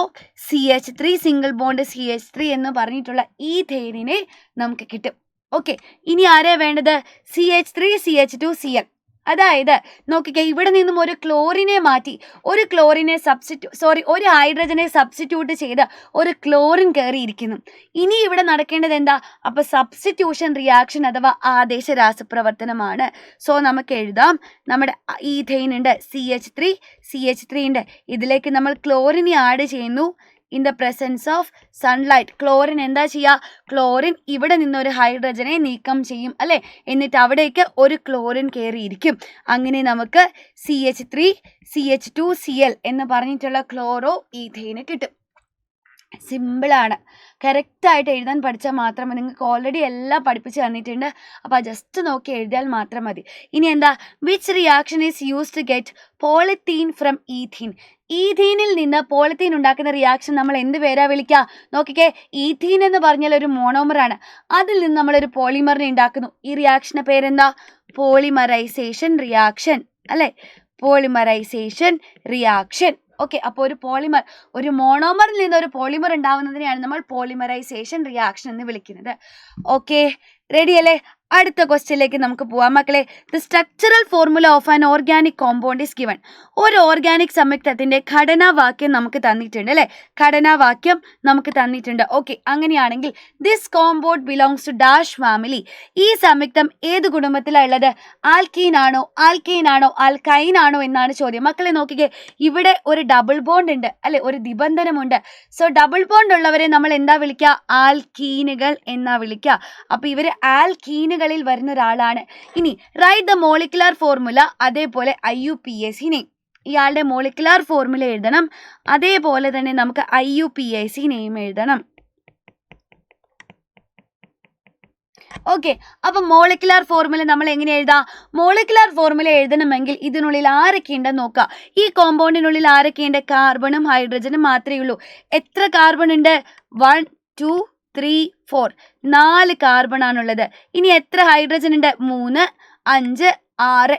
CH3 single bond CH3 എന്ന് പറഞ്ഞിട്ടുള്ള ഈഥേനിനെ നമുക്ക് കിട്ടും. ഓക്കെ, ഇനി ആരെയാ വേണ്ടത്? CH3 CH2 Cl. അതായത് നോക്കിക്കേ, ഇവിടെ നിന്നും ഒരു ക്ലോറിനെ മാറ്റി ഒരു ഹൈഡ്രജനെ സബ്സ്റ്റിറ്റ്യൂട്ട് ചെയ്ത് ഒരു ക്ലോറിൻ കയറിയിരിക്കുന്നു. ഇനി ഇവിടെ നടക്കേണ്ടത് എന്താ? അപ്പോൾ സബ്സ്റ്റിറ്റ്യൂഷൻ റിയാക്ഷൻ അഥവാ ആദേശ രാസപ്രവർത്തനമാണ്. സോ നമുക്ക് എഴുതാം, നമ്മുടെ ഈഥെയിൻ ഉണ്ട്, CH3 ഉണ്ട്, ഇതിലേക്ക് നമ്മൾ ക്ലോറിനെ ആഡ് ചെയ്യുന്നു. In the presence of sunlight chlorine എന്താ ചെയ്യുക? ക്ലോറിൻ ഇവിടെ നിന്നൊരു ഹൈഡ്രജനെ നീക്കം ചെയ്യും അല്ലേ. എന്നിട്ട് അവിടേക്ക് ഒരു ക്ലോറിൻ കയറിയിരിക്കും. അങ്ങനെ നമുക്ക് CH3 CH2 Cl എന്ന് പറഞ്ഞിട്ടുള്ള ക്ലോറോ ഈഥെയിന് കിട്ടും. സിമ്പിളാണ്. കറക്റ്റായിട്ട് എഴുതാൻ പഠിച്ചാൽ മാത്രം മതി. നിങ്ങൾക്ക് ഓൾറെഡി എല്ലാം പഠിപ്പിച്ച് തന്നിട്ടുണ്ട്. അപ്പോൾ ജസ്റ്റ് നോക്കി എഴുതിയാൽ മാത്രം മതി. ഇനി എന്താ? Which reaction is use to get polythene from ethene? ഈഥീനിൽ നിന്ന് പോളിത്തീൻ ഉണ്ടാക്കുന്ന റിയാക്ഷൻ നമ്മൾ എന്ത് പേരാ വിളിക്കുക? നോക്കിക്കേ, ഈഥീൻ എന്ന് പറഞ്ഞാൽ ഒരു മോണോമറാണ്. അതിൽ നിന്ന് നമ്മളൊരു പോളിമറിനെ ഉണ്ടാക്കുന്നു. ഈ റിയാക്ഷൻ്റെ പേരെന്താ? പോളിമറൈസേഷൻ റിയാക്ഷൻ അല്ലേ. Polymerisation reaction. ഓക്കെ, അപ്പോൾ ഒരു മോണോമറിൽ നിന്ന് ഒരു പോളിമർ ഉണ്ടാവുന്നതിനെയാണ് നമ്മൾ പോളിമറൈസേഷൻ റിയാക്ഷൻ എന്ന് വിളിക്കുന്നത്. ഓക്കെ, റെഡി അല്ലേ? അടുത്ത ക്വസ്റ്റ്യനിലേക്ക് നമുക്ക് പോവാം മക്കളെ. The structural formula of an organic compound is given. ഒരു ഓർഗാനിക് സംയുക്തത്തിന്റെ ഘടനാവാക്യം നമുക്ക് തന്നിട്ടുണ്ട് അല്ലേ. ഘടനാവാക്യം നമുക്ക് തന്നിട്ടുണ്ട്. ഓക്കെ, അങ്ങനെയാണെങ്കിൽ this compound belongs to dash family. ഈ സംയുക്തം ഏത് കുടുംബത്തിലാണ് ഉള്ളത്? ആൽക്കീൻ ആണോ, ആൽക്കൈൻ ആണോ എന്നാണ് ചോദ്യം. മക്കളെ നോക്കിക്കേ, ഇവിടെ ഒരു ഡബിൾ ബോണ്ട് ഉണ്ട് അല്ലെ, ഒരു ദിബന്ധനമുണ്ട്. സോ ഡബിൾ ബോണ്ട് ഉള്ളവരെ നമ്മൾ എന്താ വിളിക്കുക? ആൽക്കീനുകൾ എന്നാ വിളിക്കുക. അപ്പൊ ഇവര് ആൽക്കീനുകളിൽ വരുന്ന ഒരാളാണ്. ഇനി റൈറ്റ് ദ മോളിക്കുലർ ഫോർമുല, അതേപോലെ IUPAC നെയിം. ഇയാളുടെ മോളിക്കുലർ ഫോർമുല എഴുതണം, അതേപോലെ തന്നെ നമുക്ക് IUPAC നെയിം എഴുതണം. ഓക്കെ, അപ്പൊ മോളിക്കുലർ ഫോർമുല നമ്മൾ എങ്ങനെ എഴുതാം? മോളിക്കുലർ ഫോർമുല എഴുതണമെങ്കിൽ ഇതിനുള്ളിൽ ആരൊക്കെ ഉണ്ടെന്ന് നോക്കുക. ഈ കോമ്പൗണ്ടിനുള്ളിൽ ആരൊക്കെ ഉണ്ട്? കാർബണും ഹൈഡ്രജനും മാത്രമേ ഉള്ളൂ. എത്ര കാർബൺ ഉണ്ട്? 1 2 3 4 4 കാർബൺ ആണുള്ളത്. ഇനി എത്ര ഹൈഡ്രജൻ ഉണ്ട്? 3 5 6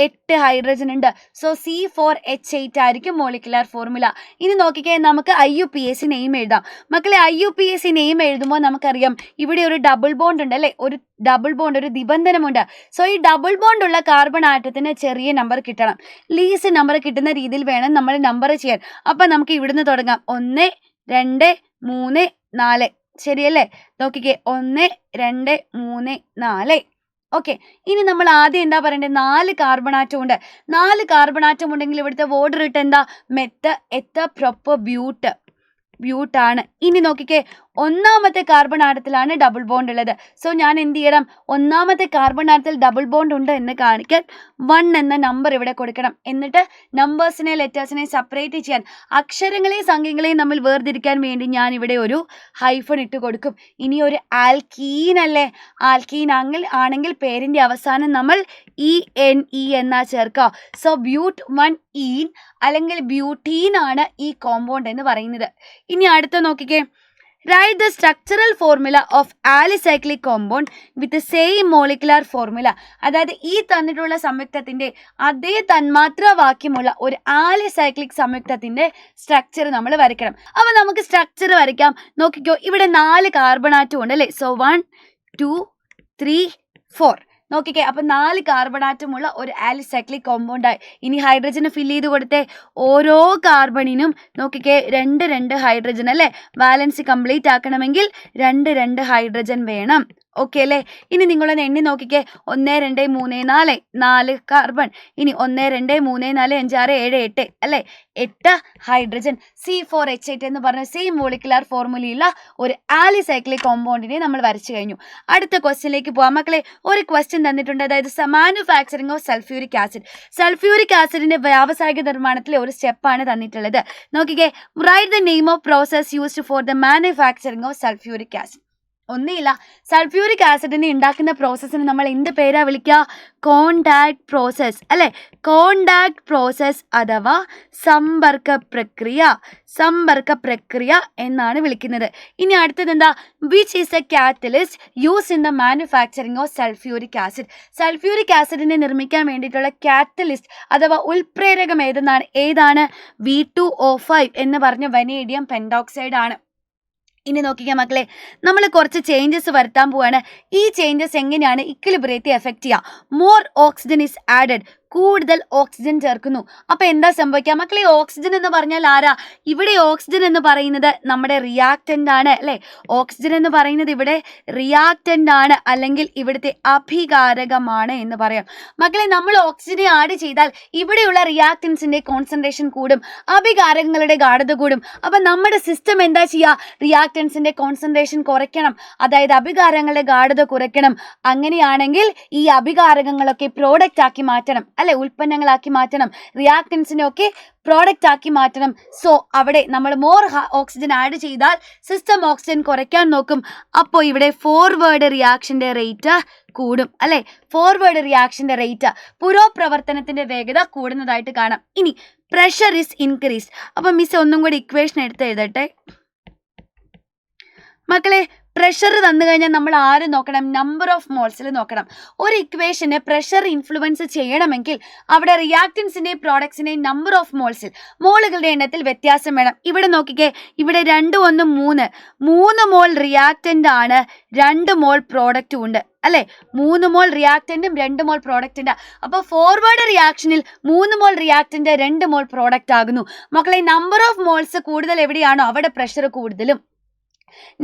8 ഹൈഡ്രജൻ ഉണ്ട്. സോ C4H8 ആയിരിക്കും മോളിക്കുലർ ഫോർമുല. ഇനി നോക്കിക്കേ, നമുക്ക് IUPAC നെയിം എഴുതാം. മക്കളെ IUPAC നെയിം എഴുതുമ്പോൾ നമുക്കറിയാം ഇവിടെ ഒരു ഡബിൾ ബോണ്ട് ഉണ്ട് അല്ലേ, ഒരു ഡബിൾ ബോണ്ട്, ഒരു ദിബന്ധനമുണ്ട്. സോ ഈ ഡബിൾ ബോണ്ട് ഉള്ള കാർബൺ ആറ്റത്തിന് ചെറിയ നമ്പർ കിട്ടണം. ലീസ്റ്റ് നമ്പർ കിട്ടുന്ന രീതിയിൽ വേണം നമ്മൾ നമ്പർ ചെയ്യാൻ. അപ്പം നമുക്ക് ഇവിടുന്ന് തുടങ്ങാം. 1 2 3 4 ശരിയല്ലേ. നോക്കിക്കേ, 1 2 3 4. ഓക്കെ, ഇനി നമ്മൾ ആദ്യം എന്താ പറയണ്ടേ? 4 കാർബൺ ആറ്റം ഉണ്ട്. 4 കാർബൺ ആറ്റം ഉണ്ടെങ്കിൽ ഇവിടുത്തെ വോർഡർ ഇട്ട് എന്താ? മെത്ത് എത്ത് പ്രൊപ്പ ബ്യൂട്ടാണ്. ഇനി നോക്കിക്കേ, ഒന്നാമത്തെ കാർബൺ ആറ്റത്തിലാണ് ഡബിൾ ബോണ്ട് ഉള്ളത്. സോ ഞാൻ എന്ത് ചെയ്യണം? ഒന്നാമത്തെ കാർബൺ ആറ്റത്തിൽ ഡബിൾ ബോണ്ട് ഉണ്ട് എന്ന് കാണിക്കാൻ 1 എന്ന നമ്പർ ഇവിടെ കൊടുക്കണം. എന്നിട്ട് നമ്പേഴ്സിനെ ലെറ്റേഴ്സിനെ സെപ്പറേറ്റ് ചെയ്യാൻ, അക്ഷരങ്ങളെയും സംഖ്യകളെയും നമ്മൾ വേർതിരിക്കാൻ വേണ്ടി ഞാൻ ഇവിടെ ഒരു ഹൈഫൺ ഇട്ട് കൊടുക്കും. ഇനി ഒരു ആൽക്കീൻ അല്ലേ, ആൽക്കീൻ ആണെങ്കിൽ പേരിന്റെ അവസാനം നമ്മൾ ENE എന്നാ ചേർക്കുക. സോ ബ്യൂട്ട് 1 ഈൻ അല്ലെങ്കിൽ ബ്യൂട്ടീൻ ആണ് ഈ കോമ്പൗണ്ട് എന്ന് പറയുന്നത്. ഇനി അടുത്ത നോക്കിക്കേ, write the structural formula of alicyclic compound with same molecular formula. അതായത് ഈ തന്നിട്ടുള്ള സംയുക്തത്തിന്റെ അതേ തന്മാത്രാവാക്യമുള്ള ഒരു ആലിസൈക്ലിക് സംയുക്തത്തിന്റെ സ്ട്രക്ചർ നമ്മൾ വരയ്ക്കണം. അപ്പൊ നമുക്ക് സ്ട്രക്ചർ വരയ്ക്കാം. നോക്കിക്കോ, ഇവിടെ 4 കാർബൺ ആറ്റം ഉണ്ട് അല്ലേ. സോ 1 2 3 4. നോക്കിക്കേ, അപ്പൊ 4 കാർബൺ ആറ്റമുള്ള ഒരു ആലിസൈക്ലിക് കോമ്പൗണ്ടായി. ഇനി ഹൈഡ്രജന് ഫില്ല് ചെയ്ത് കൊടുത്തേ. ഓരോ കാർബണിനും നോക്കിക്കേ 2 2 ഹൈഡ്രജൻ അല്ലേ. വാലൻസ് കംപ്ലീറ്റ് ആക്കണമെങ്കിൽ 2 2 ഹൈഡ്രജൻ വേണം. ഓക്കെ അല്ലേ? ഇനി നിങ്ങളൊന്ന് എണ്ണി നോക്കിക്കേ. 1 2 3 4 4 കാർബൺ. ഇനി 1 2 3 4 5 6 7 8 അല്ലേ? 8 ഹൈഡ്രജൻ. C4H8 എന്ന് പറഞ്ഞ സെയിം മോളിക്കുലാർ ഫോർമുലയുള്ള ഒരു ആലിസൈക്ലിക് കോമ്പൗണ്ടിനെ നമ്മൾ വരച്ചു കഴിഞ്ഞു. അടുത്ത ക്വസ്റ്റ്യനിലേക്ക് പോവാം മക്കളെ. ഒരു ക്വസ്റ്റ്യൻ തന്നിട്ടുണ്ട്, അതായത് manufacturing of sulphuric acid. Sulphuric ആസിഡിന്റെ വ്യാവസായിക നിർമ്മാണത്തിലെ ഒരു സ്റ്റെപ്പാണ് തന്നിട്ടുള്ളത്. നോക്കിക്കേ, write the name of process used for the manufacturing of sulphuric acid. ഒന്നുമില്ല, സൾഫ്യൂരിക് ആസിഡിനെ ഉണ്ടാക്കുന്ന പ്രോസസ്സിന് നമ്മൾ എന്ത് പേരാ വിളിക്കുക? കോണ്ടാക്ട് പ്രോസസ് അല്ലെ? കോണ്ടാക്ട് പ്രോസസ് അഥവാ സമ്പർക്ക പ്രക്രിയ എന്നാണ് വിളിക്കുന്നത്. ഇനി അടുത്തത് എന്താ? Which is a catalyst use in the manufacturing of sulphuric acid. Sulphuric ആസിഡിനെ നിർമ്മിക്കാൻ വേണ്ടിയിട്ടുള്ള കാറ്റലിസ്റ്റ് അഥവാ ഉൾപ്രേരകം ഏതാണ്? V2O5 എന്ന് പറഞ്ഞ വനേഡിയം പെൻഡോക്സൈഡ് ആണ്. ഇനി നോക്കിക്കാം മക്കളെ, നമ്മൾ കുറച്ച് ചേഞ്ചസ് വരുത്താൻ പോവാണ്. ഈ ചേഞ്ചസ് എങ്ങനെയാണ് ഇക്വിലിബ്രിയത്തെ എഫക്റ്റ് ചെയ്യുക? മോർ ഓക്സിജൻ ഇസ് ആഡഡ്, കൂടുതൽ ഓക്സിജൻ ചേർക്കുന്നു. അപ്പോൾ എന്താ സംഭവിക്കുക മക്കളെ? ഓക്സിജൻ എന്ന് പറഞ്ഞാൽ ആരാ? ഇവിടെ ഓക്സിജൻ എന്ന് പറയുന്നത് നമ്മുടെ റിയാക്റ്റൻ്റ് ആണ് അല്ലേ? ഓക്സിജൻ എന്ന് പറയുന്നത് ഇവിടെ റിയാക്റ്റൻ്റ് ആണ്, അല്ലെങ്കിൽ ഇവിടുത്തെ അഭികാരകമാണ് എന്ന് പറയാം. മക്കളെ, നമ്മൾ ഓക്സിജനെ ആഡ് ചെയ്താൽ ഇവിടെയുള്ള റിയാക്റ്റൻസിന്റെ കോൺസെൻട്രേഷൻ കൂടും, അഭികാരകങ്ങളുടെ ഗാഢത കൂടും. അപ്പം നമ്മുടെ സിസ്റ്റം എന്താ ചെയ്യുക? റിയാക്റ്റൻസിന്റെ കോൺസെൻട്രേഷൻ കുറയ്ക്കണം, അതായത് അഭികാരങ്ങളുടെ ഗാഢത കുറയ്ക്കണം. അങ്ങനെയാണെങ്കിൽ ഈ അഭികാരകങ്ങളൊക്കെ പ്രോഡക്റ്റ് ആക്കി മാറ്റണം അല്ലെ? ഉൽപ്പന്നങ്ങളാക്കി മാറ്റണം, റിയാക്റ്റൻസിനെ ഒക്കെ പ്രോഡക്റ്റ് ആക്കി മാറ്റണം. സോ അവിടെ നമ്മൾ മോർ ഓക്സിജൻ ആഡ് ചെയ്താൽ സിസ്റ്റം ഓക്സിജൻ കുറയ്ക്കാൻ നോക്കും. അപ്പോൾ ഇവിടെ ഫോർവേഡ് റിയാക്ഷന്റെ റേറ്റ് കൂടും അല്ലെ? ഫോർവേഡ് റിയാക്ഷന്റെ റേറ്റ്, പുരോപ്രവർത്തനത്തിന്റെ വേഗത കൂടുന്നതായിട്ട് കാണാം. ഇനി പ്രഷർ ഇസ് ഇൻക്രീസ്ഡ്. അപ്പം മിസ് ഒന്നും കൂടി ഇക്വേഷൻ എടുത്ത് എഴുതട്ടെ മക്കളെ. പ്രഷർ തന്നു കഴിഞ്ഞാൽ നമ്മൾ ആര് നോക്കണം? നമ്പർ ഓഫ് മോൾസിൽ നോക്കണം. ഒരു ഇക്വേഷന് പ്രഷർ ഇൻഫ്ലുവൻസ് ചെയ്യണമെങ്കിൽ അവിടെ റിയാക്റ്റൻസിൻ്റെയും പ്രോഡക്ട്സിൻ്റെയും നമ്പർ ഓഫ് മോൾസിൽ, മോളുകളുടെ എണ്ണത്തിൽ വ്യത്യാസം വേണം. ഇവിടെ നോക്കിക്കേ, ഇവിടെ 2 1 3 മോൾ റിയാക്റ്റൻ്റ് ആണ്, 2 മോൾ പ്രോഡക്റ്റും ഉണ്ട് അല്ലേ? 3 മോൾ റിയാക്റ്റൻറ്റും 2 മോൾ പ്രോഡക്റ്റിൻ്റെ. അപ്പോൾ ഫോർവേഡ് റിയാക്ഷനിൽ 3 മോൾ റിയാക്റ്റൻ്റ് 2 മോൾ പ്രോഡക്റ്റ് ആകുന്നു. മക്കളെ, നമ്പർ ഓഫ് മോൾസ് കൂടുതൽ എവിടെയാണോ അവിടെ പ്രഷർ കൂടുതലും,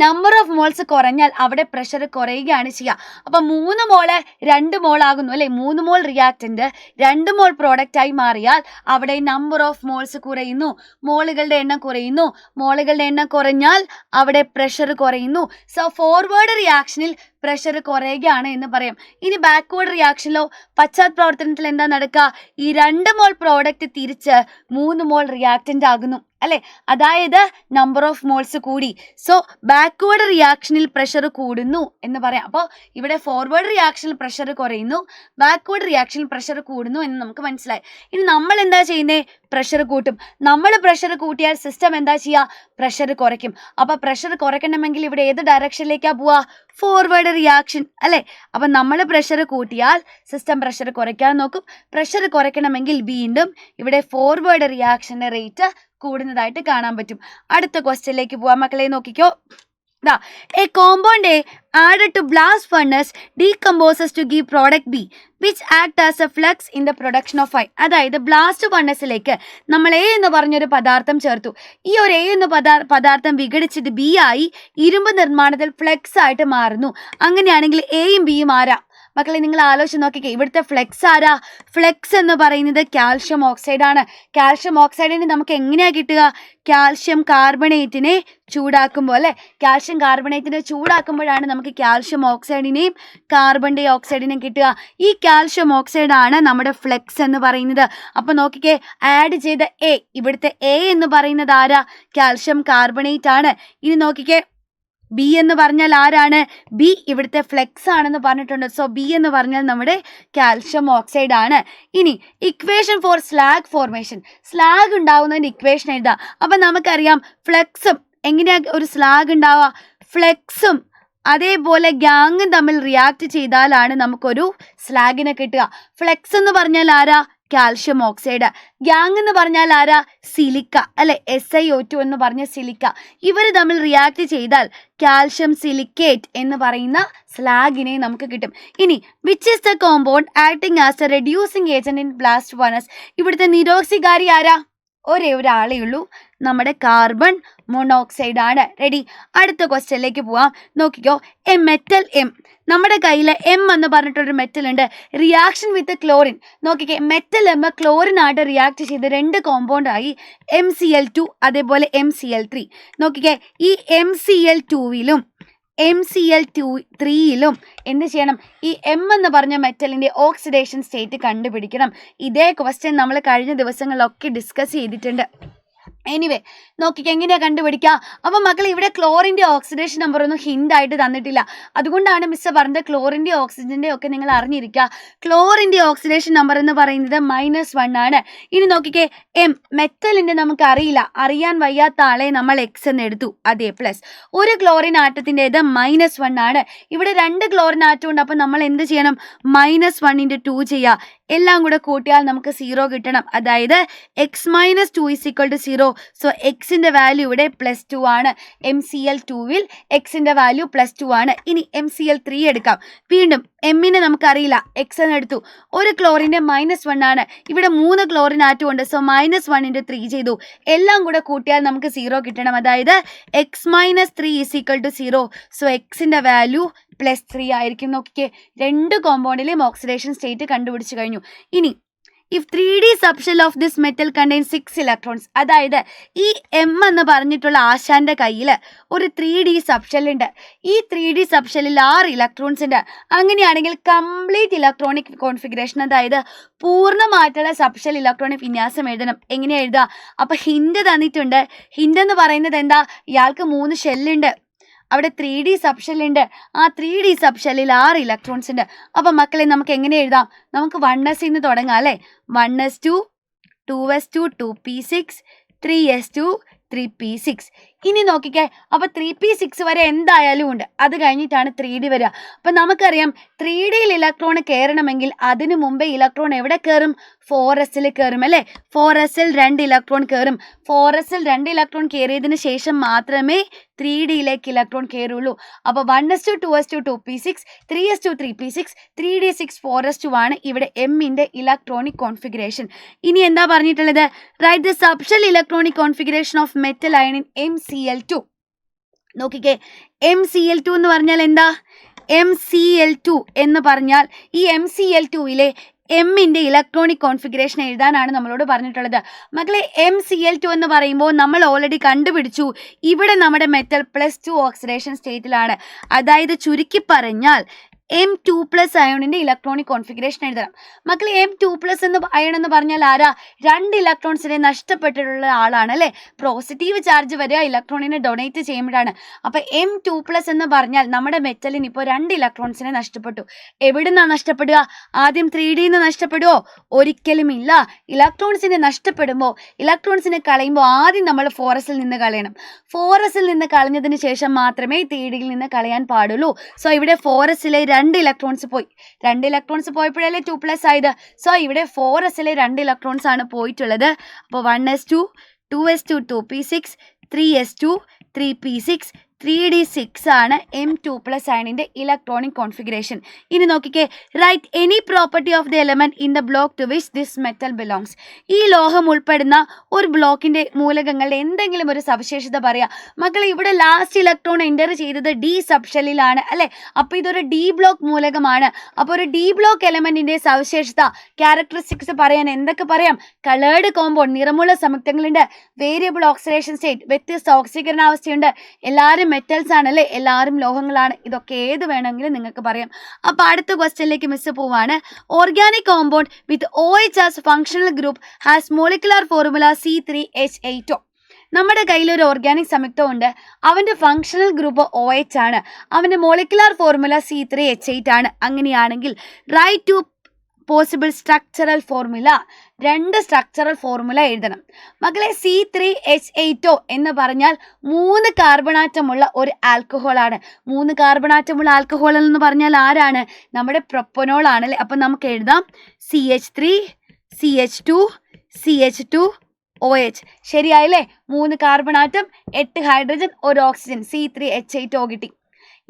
നമ്പർ ഓഫ് മോൾസ് കുറഞ്ഞാൽ അവിടെ പ്രഷർ കുറയുകയാണ് ചെയ്യുക. അപ്പം 3 മോള് 2 മോൾ ആകുന്നു അല്ലെ? 3 മോൾ റിയാക്റ്റന്റ് 2 മോൾ പ്രോഡക്റ്റ് ആയി മാറിയാൽ അവിടെ നമ്പർ ഓഫ് മോൾസ് കുറയുന്നു, മോളുകളുടെ എണ്ണം കുറയുന്നു. മോളുകളുടെ എണ്ണം കുറഞ്ഞാൽ അവിടെ പ്രഷർ കുറയുന്നു. സോ ഫോർവേഡ് റിയാക്ഷനിൽ പ്രഷർ കുറയുകയാണ് എന്ന് പറയാം. ഇനി ബാക്ക്വേർഡ് റിയാക്ഷനിലോ പശ്ചാത്പ്രവർത്തനത്തിൽ എന്താ നടക്കുക? ഈ 2 മോൾ പ്രോഡക്റ്റ് തിരിച്ച് 3 മോൾ റിയാക്റ്റന്റ് ആകുന്നു അല്ലെ? അതായത് നമ്പർ ഓഫ് മോൾസ് കൂടി. സോ ബാക്ക്വേർഡ് റിയാക്ഷനിൽ പ്രഷർ കൂടുന്നു എന്ന് പറയാം. അപ്പോൾ ഇവിടെ ഫോർവേഡ് റിയാക്ഷനിൽ പ്രഷർ കുറയുന്നു, ബാക്ക്വേർഡ് റിയാക്ഷനിൽ പ്രഷർ കൂടുന്നു എന്ന് നമുക്ക് മനസ്സിലായി. ഇനി നമ്മൾ എന്താ ചെയ്യുന്നത്? പ്രഷർ കൂട്ടും. നമ്മൾ പ്രഷർ കൂട്ടിയാൽ സിസ്റ്റം എന്താ ചെയ്യുക? പ്രഷർ കുറയ്ക്കും. അപ്പോൾ പ്രഷർ കുറയ്ക്കണമെങ്കിൽ ഇവിടെ ഏത് ഡയറക്ഷനിലേക്കാണ് പോവുക? ഫോർവേഡ് റിയാക്ഷൻ അല്ലേ? അപ്പം നമ്മൾ പ്രഷർ കൂട്ടിയാൽ സിസ്റ്റം പ്രഷർ കുറയ്ക്കാൻ നോക്കും. പ്രഷർ കുറയ്ക്കണമെങ്കിൽ വീണ്ടും ഇവിടെ ഫോർവേഡ് റിയാക്ഷൻ്റെ റേറ്റ് കൂടുന്നതായിട്ട് കാണാൻ പറ്റും. അടുത്ത ക്വസ്റ്റ്യനിലേക്ക് പോവാം മക്കളെ, നോക്കിക്കോ. A compound A added to blast furnace decomposes to give product B which act as a flux in the production of fire. അതായത് ബ്ലാസ്റ്റ് ഫർണസിലേക്ക് നമ്മൾ എ എന്ന് പറഞ്ഞൊരു പദാർത്ഥം ചേർത്തു. ഈ ഒരു എ എന്ന പദാർത്ഥം വിഘടിച്ചിട്ട് ബി ആയി ഇരുമ്പ് നിർമ്മാണത്തിൽ ഫ്ലെക്സ് ആയിട്ട് മാറുന്നു. അങ്ങനെയാണെങ്കിൽ എയും ബിയും ആരാ മക്കളെ? നിങ്ങൾ ആലോചിച്ച് നോക്കിക്കേ, ഇവിടുത്തെ ഫ്ലെക്സ് ആരാ? ഫ്ലെക്സ് എന്ന് പറയുന്നത് കാൽഷ്യം ഓക്സൈഡ് ആണ്. കാൽഷ്യം ഓക്സൈഡിനെ നമുക്ക് എങ്ങനെയാണ് കിട്ടുക? കാൽഷ്യം കാർബണേറ്റിനെ ചൂടാക്കുമ്പോൾ അല്ലേ? കാൽഷ്യം കാർബണേറ്റിനെ ചൂടാക്കുമ്പോഴാണ് നമുക്ക് കാൽഷ്യം ഓക്സൈഡിനെയും കാർബൺ ഡൈ ഓക്സൈഡിനെയും കിട്ടുക. ഈ കാൽഷ്യം ഓക്സൈഡ് ആണ് നമ്മുടെ ഫ്ലെക്സ് എന്ന് പറയുന്നത്. അപ്പോൾ നോക്കിക്കേ, ആഡ് ചെയ്ത എ, ഇവിടുത്തെ എ എന്ന് പറയുന്നത് ആരാ? കാൽഷ്യം കാർബണേറ്റ് ആണ്. ഇനി നോക്കിക്കേ, ബി എന്ന് പറഞ്ഞാൽ ആരാണ്? ബി ഇവിടുത്തെ ഫ്ലെക്സ് ആണെന്ന് പറഞ്ഞിട്ടുണ്ട്. സോ ബി എന്ന് പറഞ്ഞാൽ നമ്മുടെ കാൽഷ്യം ഓക്സൈഡ് ആണ്. ഇനി equation for slag formation, slag ഉണ്ടാവുന്നതിൻ്റെ ഇക്വേഷൻ എഴുതാം. അപ്പം നമുക്കറിയാം ഫ്ലെക്സും എങ്ങനെയാണ് ഒരു സ്ലാഗ് ഉണ്ടാവുക? ഫ്ലെക്സും അതേപോലെ ഗ്യാങ്ങും തമ്മിൽ റിയാക്ട് ചെയ്താലാണ് നമുക്കൊരു സ്ലാഗിനെ കിട്ടുക. ഫ്ലെക്സ് എന്ന് പറഞ്ഞാൽ ആരാ? Calcium oxide. ഗ്യാങ് എന്ന് പറഞ്ഞാൽ ആരാ? സിലിക്ക അല്ലെ? SiO2 എന്ന് പറഞ്ഞ സിലിക്ക. ഇവർ തമ്മിൽ റിയാക്ട് ചെയ്താൽ കാൽഷ്യം സിലിക്കേറ്റ് എന്ന് പറയുന്ന സ്ലാഗിനെ നമുക്ക് കിട്ടും. ഇനി which is the compound acting as A reducing agent in blast furnace? ഇവിടുത്തെ നിരോക്സികാരി ആരാ? ഒരേ ഒരാളേ ഉള്ളൂ, നമ്മുടെ കാർബൺ മോണോക്സൈഡ് ആണ്. റെഡി, അടുത്ത ക്വസ്റ്റ്യനിലേക്ക് പോവാം. നോക്കിക്കോ, എ മെറ്റൽ എം. നമ്മുടെ കയ്യിൽ എം എന്ന് പറഞ്ഞിട്ടൊരു മെറ്റൽ ഉണ്ട്. Reaction with chlorine. നോക്കിക്കേ, മെറ്റൽ എം ക്ലോറിൻ ആയിട്ട് റിയാക്ട് ചെയ്ത് 2 കോമ്പൗണ്ടായി MCl2 അതേപോലെ MCl3. നോക്കിക്കേ, ഈ MCl2വിലും MCl3യിലും എന്ത് ചെയ്യണം? ഈ എം എന്ന് പറഞ്ഞ മെറ്റലിൻ്റെ ഓക്സിഡേഷൻ സ്റ്റേറ്റ് കണ്ടുപിടിക്കണം. ഇതേ ക്വസ്റ്റ്യൻ നമ്മൾ കഴിഞ്ഞ ദിവസങ്ങളിലൊക്കെ ഡിസ്കസ് ചെയ്തിട്ടുണ്ട്. എനിവേ, നോക്കിക്ക് എങ്ങനെയാണ് കണ്ടുപിടിക്കുക. അപ്പം മക്കൾ, ഇവിടെ ക്ലോറിൻ്റെ ഓക്സിഡേഷൻ നമ്പർ ഒന്നും ഹിൻ്റ് ആയിട്ട് തന്നിട്ടില്ല. അതുകൊണ്ടാണ് മിസ് പറഞ്ഞത് ക്ലോറിൻ്റെ ഓക്സിജൻ്റെ ഒക്കെ നിങ്ങൾ അറിഞ്ഞിരിക്കുക. ക്ലോറിൻ്റെ ഓക്സിഡേഷൻ നമ്പർ എന്ന് പറയുന്നത് -1 ആണ്. ഇനി നോക്കിക്കേ, എം മെറ്റലിൻ്റെ നമുക്ക് അറിയാൻ വയ്യാത്ത ആളെ നമ്മൾ എക്സ് എന്ന് എടുത്തു. അതേ, പ്ലസ് ഒരു ക്ലോറിൻ ആറ്റത്തിൻ്റെത് -1 ആണ്. ഇവിടെ 2 ക്ലോറിൻ ആറ്റം ഉണ്ട്. അപ്പം നമ്മൾ എന്ത് ചെയ്യണം? -1 × 2 ചെയ്യുക. എല്ലാം കൂടെ കൂട്ടിയാൽ നമുക്ക് 0 കിട്ടണം. അതായത് x - 2 = 0. സോ എക്സിൻ്റെ വാല്യൂ ഇവിടെ +2 ആണ്. MCl2വിൽ എക്സിൻ്റെ വാല്യൂ +2 ആണ്. ഇനി MCl3 എടുക്കാം. വീണ്ടും എമ്മിനെ നമുക്കറിയില്ല, എക്സ് എന്ന് എടുത്തു. ഒരു ക്ലോറിൻ്റെ -1 ആണ്. ഇവിടെ 3 ക്ലോറിൻ ആറ്റം ഉണ്ട്. സോ -1 × 3 ചെയ്തു. എല്ലാം കൂടെ കൂട്ടിയാൽ നമുക്ക് 0 കിട്ടണം. അതായത് x - 3 = 0. സോ എക്സിൻ്റെ വാല്യൂ +3 ആയിരിക്കും. നോക്കിക്കേ, 2 കോമ്പൗണ്ടിലെയും ഓക്സിഡേഷൻ സ്റ്റേറ്റ് കണ്ടുപിടിച്ച് കഴിഞ്ഞു. ഇനി if 3D subshell of this metal contains 6 electrons, അതായത് ഈ എം എന്ന് പറഞ്ഞിട്ടുള്ള ആശാന്റെ കയ്യിൽ ഒരു 3D സബ്ഷെൽ ഉണ്ട്. ഈ 3D സബ്ഷെല്ലിൽ 6 ഇലക്ട്രോൺസ് ഉണ്ട്. അങ്ങനെയാണെങ്കിൽ കംപ്ലീറ്റ് ഇലക്ട്രോണിക് കോൺഫിഗറേഷൻ, അതായത് പൂർണ്ണമായിട്ടുള്ള സബ്ഷെൽ ഇലക്ട്രോണിക് വിന്യാസം എഴുതണം. എങ്ങനെ എഴുതുക? അപ്പം ഹിൻ്റ് തന്നിട്ടുണ്ട്. ഹിൻ്റ് എന്ന് പറയുന്നത് എന്താ? ഇയാൾക്ക് 3 ഷെല്ലുണ്ട്. അവിടെ 3D സബ്ഷെല്ലുണ്ട്. ആ 3D സബ്ഷെല്ലിൽ 6 ഇലക്ട്രോൺസ് ഉണ്ട്. അപ്പം മക്കളെ, നമുക്ക് എങ്ങനെ എഴുതാം? നമുക്ക് 1s നിന്ന് തുടങ്ങാം അല്ലേ? 1s2, 2s2, 2p6, 3s2, 3p6. ഇനി നോക്കിക്കേ, അപ്പോൾ 3p6 വരെ എന്തായാലും ഉണ്ട്. അത് കഴിഞ്ഞിട്ടാണ് 3D വരിക. അപ്പം നമുക്കറിയാം 3Dയിൽ ഇലക്ട്രോൺ കയറണമെങ്കിൽ അതിനു മുമ്പേ ഇലക്ട്രോൺ എവിടെ കയറും? 4sൽ കയറും അല്ലേ? 4sൽ 2 ഇലക്ട്രോൺ കയറും. 4sൽ 2 ഇലക്ട്രോൺ കയറിയതിന് ശേഷം മാത്രമേ 3Dയിലേക്ക് ഇലക്ട്രോൺ കയറുള്ളൂ. അപ്പോൾ 1s2, 2s2, 2p6, 3s2, 3p6, 3d6, 4s2 ആണ് ഇവിടെ എമ്മിൻ്റെ ഇലക്ട്രോണിക് കോൺഫിഗറേഷൻ. ഇനി എന്താ പറഞ്ഞിട്ടുള്ളത്? Write the subshell electronic configuration of metal iron in MCl2. നോക്കിക്കേ, MCl2 എന്ന് പറഞ്ഞാൽ എന്താ? MCl2 എന്ന് പറഞ്ഞാൽ ഈ MCl2വിലെ എമ്മിൻ്റെ ഇലക്ട്രോണിക് കോൺഫിഗറേഷൻ എഴുതാനാണ് നമ്മളോട് പറഞ്ഞിട്ടുള്ളത്. മക്കളെ, MCl2 എന്ന് പറയുമ്പോൾ നമ്മൾ ഓൾറെഡി കണ്ടുപിടിച്ചു, ഇവിടെ നമ്മുടെ മെറ്റൽ +2 ഓക്സിഡേഷൻ സ്റ്റേറ്റിലാണ്. അതായത് ചുരുക്കി പറഞ്ഞാൽ M2+ അയോണിൻ്റെ ഇലക്ട്രോണിക് കോൺഫിഗറേഷൻ എഴുതണം. മക്കളെ, M2+ അയൺ എന്ന് പറഞ്ഞാൽ ആരാ? 2 ഇലക്ട്രോൺസിനെ നഷ്ടപ്പെട്ടിട്ടുള്ള ആളാണ് അല്ലേ? പോസിറ്റീവ് ചാർജ് വരിക ഇലക്ട്രോണിനെ ഡൊണേറ്റ് ചെയ്യുമ്പോഴാണ്. അപ്പോൾ M2+ എന്ന് പറഞ്ഞാൽ നമ്മുടെ മെറ്റലിന് ഇപ്പോൾ 2 ഇലക്ട്രോൺസിനെ നഷ്ടപ്പെട്ടു. എവിടെ നിന്നാണ് നഷ്ടപ്പെടുക? ആദ്യം 3Dയിൽ നിന്ന് നഷ്ടപ്പെടുമോ? ഒരിക്കലും ഇല്ല. ഇലക്ട്രോൺസിനെ നഷ്ടപ്പെടുമ്പോൾ, ഇലക്ട്രോൺസിനെ കളയുമ്പോൾ ആദ്യം നമ്മൾ 4sൽ നിന്ന് കളയണം. 4sൽ നിന്ന് കളഞ്ഞതിന് ശേഷം മാത്രമേ 3Dയിൽ നിന്ന് കളയാൻ പാടുള്ളൂ. സോ ഇവിടെ 4sലെ 2 ഇലക്ട്രോൺസ് പോയി. 2 ഇലക്ട്രോൺസ് പോയപ്പോഴല്ലേ 2+ ആയത്. സോ ഇവിടെ 4sലെ 2 ഇലക്ട്രോൺസ് ആണ് പോയിട്ടുള്ളത്. അപ്പോൾ 1s2, 2s2, 2p6, 3s2, 3p6, 3d6 ആണ് M2+ അയണിൻ്റെ ഇലക്ട്രോണിക് കോൺഫിഗറേഷൻ. ഇനി നോക്കിക്കേ, write any property of the element in the block to which this metal belongs. ഈ ലോഹം ഉൾപ്പെടുന്ന ഒരു ബ്ലോക്കിൻ്റെ മൂലകങ്ങളുടെ എന്തെങ്കിലും ഒരു സവിശേഷത പറയാം. മക്കളെ, ഇവിടെ ലാസ്റ്റ് ഇലക്ട്രോൺ എൻ്റർ ചെയ്തത് D സബ്ഷെല്ലിലാണ് അല്ലേ? അപ്പോൾ ഇതൊരു D ബ്ലോക്ക് മൂലകമാണ്. അപ്പോൾ ഒരു D ബ്ലോക്ക് എലമെൻറ്റിൻ്റെ സവിശേഷത, ക്യാരക്ടറിസ്റ്റിക്സ് പറയാൻ എന്തൊക്കെ പറയാം? കളേർഡ് കോമ്പൗണ്ട്, നിറമുള്ള സംയുക്തങ്ങളുണ്ട്. വേരിയബിൾ ഓക്സിഡേഷൻ സ്റ്റേറ്റ്, വ്യത്യസ്ത ഓക്സീകരണാവസ്ഥയുണ്ട്. എല്ലാവരും മെറ്റൽസ് ആണല്ലേ? എല്ലാവരും ലോഹങ്ങളാണ്. ഇതൊക്കെ ഏത് വേണമെങ്കിലും നിങ്ങൾക്ക് പറയാം. അപ്പോൾ അടുത്ത ക്വസ്റ്റ്യനിലേക്ക് മിസ് പോവാണ്. Organic compound with OH as functional group has molecular formula C3H8O. നമ്മുടെ കയ്യിൽ ഒരു ഓർഗാനിക് സംയുക്തമുണ്ട്. അവൻ്റെ ഫങ്ഷണൽ ഗ്രൂപ്പ് OH ആണ്. അവൻ്റെ മോളിക്കുലർ ഫോർമുല C3H8 ആണ്. അങ്ങനെയാണെങ്കിൽ write two possible structural formula, 2 structural formula എഴുതണം. മക്കളെ, C3H8O എന്ന് പറഞ്ഞാൽ 3 കാർബണാറ്റമുള്ള ഒരു ആൽക്കഹോളാണ്. 3 കാർബണാറ്റമുള്ള ആൽക്കഹോൾ എന്ന് പറഞ്ഞാൽ ആരാണ്? നമ്മുടെ പ്രൊപ്പനോൾ ആണല്ലേ? അപ്പം നമുക്ക് എഴുതാം CH3, CH2, CH2, OH. ശരിയായില്ലേ? 3 carbon atom, 8 hydrogen, 1 oxygen, C3H8O കിട്ടി.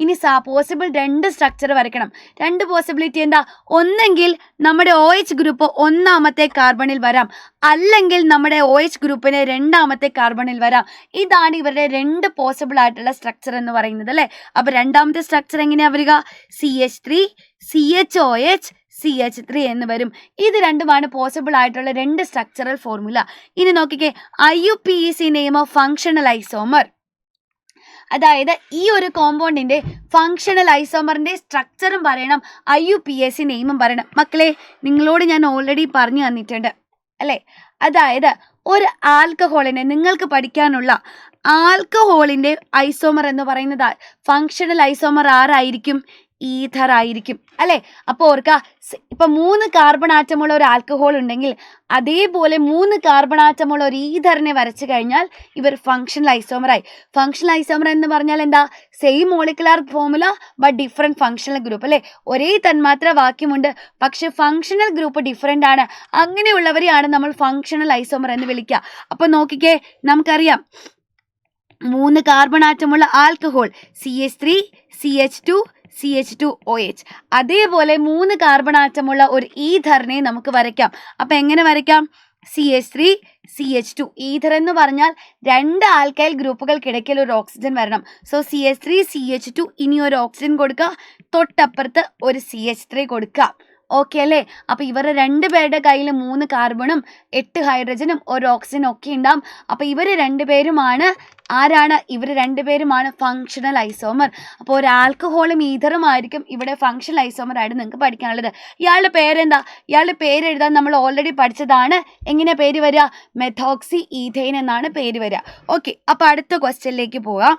ഇനി പോസിബിൾ 2 സ്ട്രക്ചർ വരയ്ക്കണം. 2 പോസിബിലിറ്റി എന്താ? ഒന്നെങ്കിൽ നമ്മുടെ OH ഗ്രൂപ്പ് 1ാമത്തെ കാർബണിൽ വരാം, അല്ലെങ്കിൽ നമ്മുടെ OH ഗ്രൂപ്പിന് 2ാമത്തെ കാർബണിൽ വരാം. ഇതാണ് ഇവരുടെ 2 പോസിബിൾ ആയിട്ടുള്ള സ്ട്രക്ചർ എന്ന് പറയുന്നത് അല്ലേ. അപ്പൊ 2ാമത്തെ സ്ട്രക്ചർ എങ്ങനെയാ വരിക? CH3 CHOH CH3 എന്ന് വരും. ഇത് രണ്ടുമാണ് പോസിബിൾ ആയിട്ടുള്ള 2 സ്ട്രക്ചറൽ ഫോർമുല. ഇനി നോക്കിക്കേ, IUPAC name of functional isomer. അതായത് ഈ ഒരു കോമ്പൗണ്ടിന്റെ ഫങ്ഷണൽ ഐസോമറിന്റെ സ്ട്രക്ചറും പറയണം, IUPAC നെയിമും പറയണം. മക്കളെ, നിങ്ങളോട് ഞാൻ ഓൾറെഡി പറഞ്ഞു തന്നിട്ടുണ്ട് അല്ലേ. അതായത് ഒരു ആൽക്കഹോളിനെ നിങ്ങൾക്ക് പഠിക്കാനുള്ള ആൽക്കഹോളിന്റെ ഐസോമർ എന്ന് പറയുന്നത് ഫങ്ഷണൽ ഐസോമർ ആരായിരിക്കും? ഈഥർ ആയിരിക്കും അല്ലേ. അപ്പോൾ ഓർക്കുക, ഇപ്പൊ 3 കാർബൺ ആറ്റമുള്ള ഒരു ആൽക്കഹോൾ ഉണ്ടെങ്കിൽ അതേപോലെ 3 കാർബൺ ആറ്റമുള്ള ഒരു ഈഥറിനെ വരച്ചു കഴിഞ്ഞാൽ ഇവർ ഫങ്ഷണൽ ഐസോമറായി. ഫങ്ഷണൽ ഐസോമർ എന്ന് പറഞ്ഞാൽ എന്താ? Same molecular formula but different functional group അല്ലേ. ഒരേ തന്മാത്ര വാക്യമുണ്ട്, പക്ഷെ ഫങ്ഷണൽ ഗ്രൂപ്പ് ഡിഫറെന്റ് ആണ്. അങ്ങനെയുള്ളവരെയാണ് നമ്മൾ ഫങ്ഷണൽ ഐസോമർ എന്ന് വിളിക്കുക. അപ്പൊ നോക്കിക്കേ, നമുക്കറിയാം 3 carbon ആറ്റമുള്ള alcohol CH3 CH2 CH2OH. അതേപോലെ 3 കാർബൺ ആറ്റമുള്ള ഒരു ഈഥറിനെ നമുക്ക് വരയ്ക്കാം. അപ്പൊ എങ്ങനെ വരയ്ക്കാം? CH3 CH2. ഈഥർ എന്ന് പറഞ്ഞാൽ 2 ആൽക്കൈൽ ഗ്രൂപ്പുകൾക്കിടയ്ക്കൽ ഒരു ഓക്സിജൻ വരണം. സോ CH3 CH2, ഇനി ഒരു ഓക്സിജൻ കൊടുക്കുക, തൊട്ടപ്പുറത്ത് ഒരു CH3 കൊടുക്കുക. ഓക്കെ അല്ലേ. അപ്പൊ ഇവരുടെ 2 പേരുടെ കയ്യിൽ 3 കാർബണും 8 ഹൈഡ്രജനും ഒരു ഓക്സിജനും ഒക്കെ ഉണ്ടാവും. അപ്പൊ ഇവർ 2 പേരുമാണ് ആരാണ്? ഇവർ 2 പേരുമാണ് ഫങ്ഷണൽ ഐസോമർ. അപ്പോൾ ഒരു ആൽക്കഹോളും ഈഥറും ആയിരിക്കും ഇവിടെ ഫങ്ഷണൽ ഐസോമർ ആയിട്ട് നിങ്ങൾക്ക് പഠിക്കാനുള്ളത്. ഇയാളുടെ പേരെന്താ? ഇയാളുടെ പേര് എഴുതാൻ നമ്മൾ ഓൾറെഡി പഠിച്ചതാണ്. എങ്ങനെ പേര് വരിക? മെഥോക്സി ഈഥെയ്ൻ എന്നാണ് പേര് വരിക. ഓക്കെ, അപ്പൊ അടുത്ത ക്വസ്റ്റ്യനിലേക്ക് പോവാം.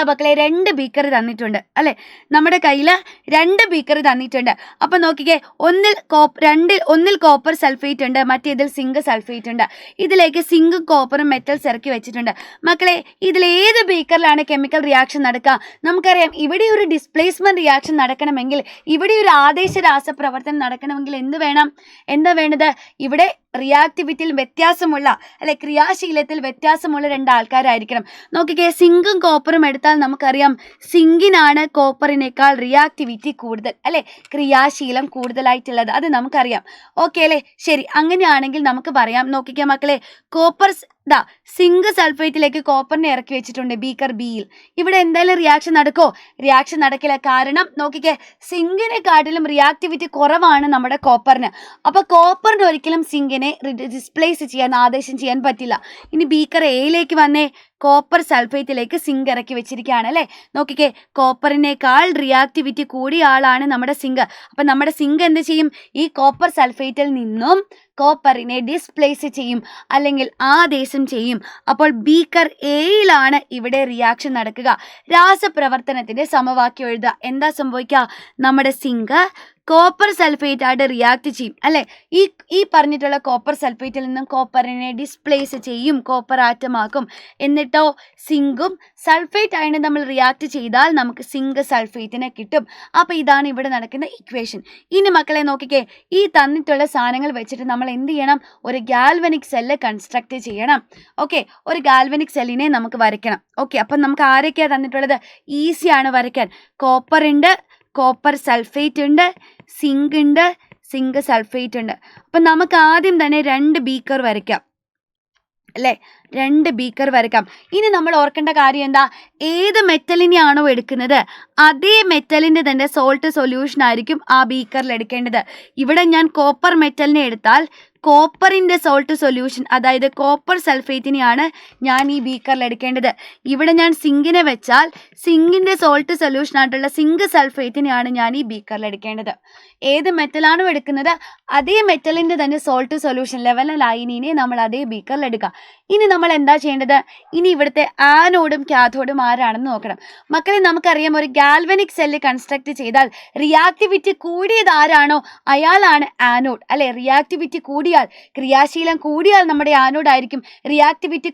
മക്കളെ, 2 ബീക്കർ തന്നിട്ടുണ്ട് അല്ലെ. നമ്മുടെ കയ്യിൽ 2 ബീക്കർ തന്നിട്ടുണ്ട്. അപ്പൊ നോക്കിക്കേ, ഒന്നിൽ കോപ്പർ സൾഫേറ്റ് ഉണ്ട്, മറ്റേതിൽ സിങ്ക് സൾഫേറ്റ് ഉണ്ട്. ഇതിലേക്ക് സിങ്കും കോപ്പറും മെറ്റൽസ് ഇറക്കി വെച്ചിട്ടുണ്ട്. മക്കളെ, ഇതിൽ ഏത് ബീക്കറിലാണ് കെമിക്കൽ റിയാക്ഷൻ നടക്കുക? നമുക്കറിയാം, ഇവിടെ ഒരു ഡിസ്പ്ലേസ്മെന്റ് റിയാക്ഷൻ നടക്കണമെങ്കിൽ, ഇവിടെ ഒരു ആദേശ രാസപ്രവർത്തനം നടക്കണമെങ്കിൽ എന്താ വേണ്ടത്? ഇവിടെ റിയാക്ടിവിറ്റിയിൽ വ്യത്യാസമുള്ള അല്ലെ, ക്രിയാശീലത്തിൽ വ്യത്യാസമുള്ള 2 ആൾക്കാരായിരിക്കണം. നോക്കിക്കേ, സിങ്കും കോപ്പറും എടുത്താൽ നമുക്കറിയാം സിങ്കിനാണ് കോപ്പറിനേക്കാൾ റിയാക്ടിവിറ്റി കൂടുതൽ അല്ലെ, ക്രിയാശീലം കൂടുതലായിട്ടുള്ളത്. അത് നമുക്കറിയാം. ഓക്കെ അല്ലേ. ശരി, അങ്ങനെയാണെങ്കിൽ നമുക്ക് പറയാം. നോക്കിക്കേ മക്കളെ, സിങ്ക് സൾഫേറ്റിലേക്ക് കോപ്പറിനെ ഇറക്കി വെച്ചിട്ടുണ്ട് ബീക്കർ ബിയിൽ. ഇവിടെ എന്തായാലും റിയാക്ഷൻ നടക്കോ? റിയാക്ഷൻ നടക്കില്ല. കാരണം നോക്കിക്കേ, സിങ്കിനെക്കാട്ടിലും റിയാക്ടിവിറ്റി കുറവാണ് നമ്മുടെ കോപ്പറിന്. അപ്പൊ കോപ്പറിന് ഒരിക്കലും സിങ്കിനെ ഡിസ്പ്ലേസ് ചെയ്യാൻ, ആദേശം ചെയ്യാൻ പറ്റില്ല. ഇനി ബീക്കർ എയിലേക്ക് വന്നേ, കോപ്പർ സൾഫേറ്റിലേക്ക് സിങ്ക് ഇറക്കി വെച്ചിരിക്കുകയാണ് അല്ലേ. നോക്കിക്കേ, കോപ്പറിനേക്കാൾ റിയാക്ടിവിറ്റി കൂടിയ ആളാണ് നമ്മുടെ സിങ്ക്. അപ്പൊ നമ്മുടെ സിങ്ക് എന്ത് ചെയ്യും? ഈ കോപ്പർ സൾഫേറ്റിൽ നിന്നും കോപ്പറിനെ ഡിസ്പ്ലേസ് ചെയ്യും, അല്ലെങ്കിൽ ആദേശം ചെയ്യും. അപ്പോൾ ബീക്കർ എയിലാണ് ഇവിടെ റിയാക്ഷൻ നടക്കുക. രാസപ്രവർത്തനത്തിന്റെ സമവാക്യം എഴുതുക. എന്താ സംഭവിക്കുക? നമ്മുടെ സിങ്ക് കോപ്പർ സൾഫേറ്റ് ആയിട്ട് റിയാക്ട് ചെയ്യും അല്ലെ. ഈ പറഞ്ഞിട്ടുള്ള കോപ്പർ സൾഫേറ്റിൽ നിന്നും കോപ്പറിനെ ഡിസ്പ്ലേസ് ചെയ്യും, കോപ്പർ ആറ്റമാക്കും. എന്നിട്ടോ സിങ്കും സൾഫേറ്റ് ആയിട്ട് നമ്മൾ റിയാക്ട് ചെയ്താൽ നമുക്ക് സിങ്ക് സൾഫേറ്റിനെ കിട്ടും. അപ്പൊ ഇതാണ് ഇവിടെ നടക്കുന്ന ഇക്വേഷൻ. ഇനി മക്കളെ നോക്കിക്കേ, ഈ തന്നിട്ടുള്ള സാധനങ്ങൾ വെച്ചിട്ട് നമ്മൾ എന്ത് ചെയ്യണം? ഒരു ഗാൽവനിക് സെല്ല് കൺസ്ട്രക്ട് ചെയ്യണം. ഓക്കെ, ഒരു ഗാൽവനിക് സെല്ലിനെ നമുക്ക് വരയ്ക്കണം. ഓക്കെ, അപ്പം നമുക്ക് ആരൊക്കെയാണ് തന്നിട്ടുള്ളത്? ഈസിയാണ് വരയ്ക്കാൻ. കോപ്പർ ഉണ്ട്, കോപ്പർ സൾഫേറ്റ് ഉണ്ട്, സിങ്ക് ഉണ്ട്, സിങ്ക് സൾഫേറ്റ് ഉണ്ട്. അപ്പം നമുക്ക് ആദ്യം തന്നെ 2 ബീക്കർ വരയ്ക്കാം അല്ലേ. 2 ബീക്കർ വരയ്ക്കാം. ഇനി നമ്മൾ ഓർക്കേണ്ട കാര്യം എന്താ? ഏത് മെറ്റലിനെയാണോ എടുക്കുന്നത് അതേ മെറ്റലിൻ്റെ തന്നെ സോൾട്ട് സൊല്യൂഷൻ ആയിരിക്കും ആ ബീക്കറിൽ എടുക്കേണ്ടത്. ഇവിടെ ഞാൻ കോപ്പർ മെറ്റലിനെ എടുത്താൽ കോപ്പറിൻ്റെ സോൾട്ട് സൊല്യൂഷൻ, അതായത് കോപ്പർ സൾഫേറ്റിനെയാണ് ഞാൻ ഈ ബീക്കറിൽ എടുക്കേണ്ടത്. ഇവിടെ ഞാൻ സിങ്കിനെ വെച്ചാൽ സിങ്കിൻ്റെ സോൾട്ട് സൊല്യൂഷൻ ആയിട്ടുള്ള സിങ്ക് സൾഫേറ്റിനെയാണ് ഞാൻ ഈ ബീക്കറിൽ എടുക്കേണ്ടത്. ഏത് മെറ്റലാണോ എടുക്കുന്നത് അതേ മെറ്റലിൻ്റെ തന്നെ സോൾട്ട് സൊല്യൂഷൻ ലെവലിനെ നമ്മൾ അതേ ബീക്കറിൽ എടുക്കുക. ഇനി നമ്മൾ എന്താ ചെയ്യേണ്ടത്? ഇനി ഇവിടുത്തെ ആനോഡും കാഥോഡും ആരാണെന്ന് നോക്കണം. മക്കളെ, നമുക്കറിയാം, ഒരു ഗാൽവനിക് സെല്ല് കൺസ്ട്രക്ട് ചെയ്താൽ റിയാക്ടിവിറ്റി കൂടിയത് ആരാണോ അയാളാണ് ആനോഡ് അല്ലെ. റിയാക്ടിവിറ്റി കൂടിയാൽ, ക്രിയാശീലം കൂടിയാൽ നമ്മുടെ ആനോഡ് ആയിരിക്കും. റിയാക്ടിവിറ്റി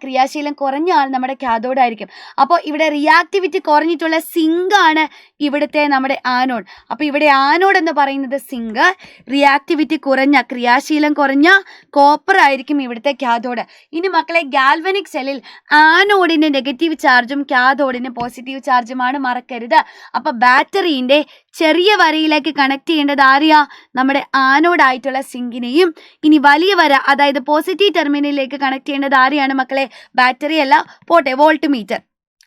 ക്രിയാശീലം കുറഞ്ഞ ആൾ നമ്മുടെ കാഥോഡ് ആയിരിക്കും. അപ്പോൾ ഇവിടെ റിയാക്ടിവിറ്റി കുറഞ്ഞിട്ടുള്ള സിങ്ക് ആണ് ഇവിടുത്തെ നമ്മുടെ ആനോഡ്. അപ്പോൾ ഇവിടെ ആനോഡ് എന്ന് പറയുന്നത് സിങ്ക്, റിയാക്ടിവിറ്റി കുറഞ്ഞ, ക്രിയാശീലം കുറഞ്ഞ കോപ്പർ ആയിരിക്കും ഇവിടുത്തെ കാഥോഡ്. ഇനി മക്കളെ മക്കളെ ഗാൽവനിക് സെല്ലിൽ ആനോഡിന് നെഗറ്റീവ് ചാർജും കാഥോഡിന് പോസിറ്റീവ് ചാർജുമാണ്, മറക്കരുത്. അപ്പൊ ബാറ്ററിന്റെ ചെറിയ വരയിലേക്ക് കണക്ട് ചെയ്യേണ്ടത് ആരെയാ? നമ്മുടെ ആനോഡായിട്ടുള്ള സിങ്കിനെയും. ഇനി വലിയ വര, അതായത് പോസിറ്റീവ് ടെർമിനലിലേക്ക് കണക്ട് ചെയ്യേണ്ടത് ആരെയാണ് മക്കളെ? ബാറ്ററി അല്ല, പോട്ടെ, വോൾട്ട് മീറ്റർ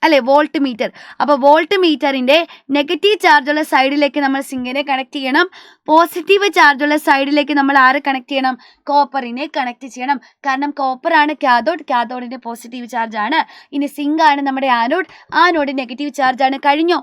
അല്ലെ, വോൾട്ട് മീറ്റർ. അപ്പോൾ വോൾട്ട് മീറ്ററിന്റെ നെഗറ്റീവ് ചാർജുള്ള സൈഡിലേക്ക് നമ്മൾ സിങ്കിനെ കണക്ട് ചെയ്യണം. പോസിറ്റീവ് ചാർജുള്ള സൈഡിലേക്ക് നമ്മൾ ആരെ കണക്ട് ചെയ്യണം? കോപ്പറിനെ കണക്ട് ചെയ്യണം. കാരണം കോപ്പറാണ് കാഥോഡ്, കാഥോഡിന്റെ പോസിറ്റീവ് ചാർജ് ആണ്. ഇനി സിങ്ക് ആണ് നമ്മുടെ ആനോഡ്, ആനോഡ് നെഗറ്റീവ് ചാർജ് ആണ്. കഴിഞ്ഞോ?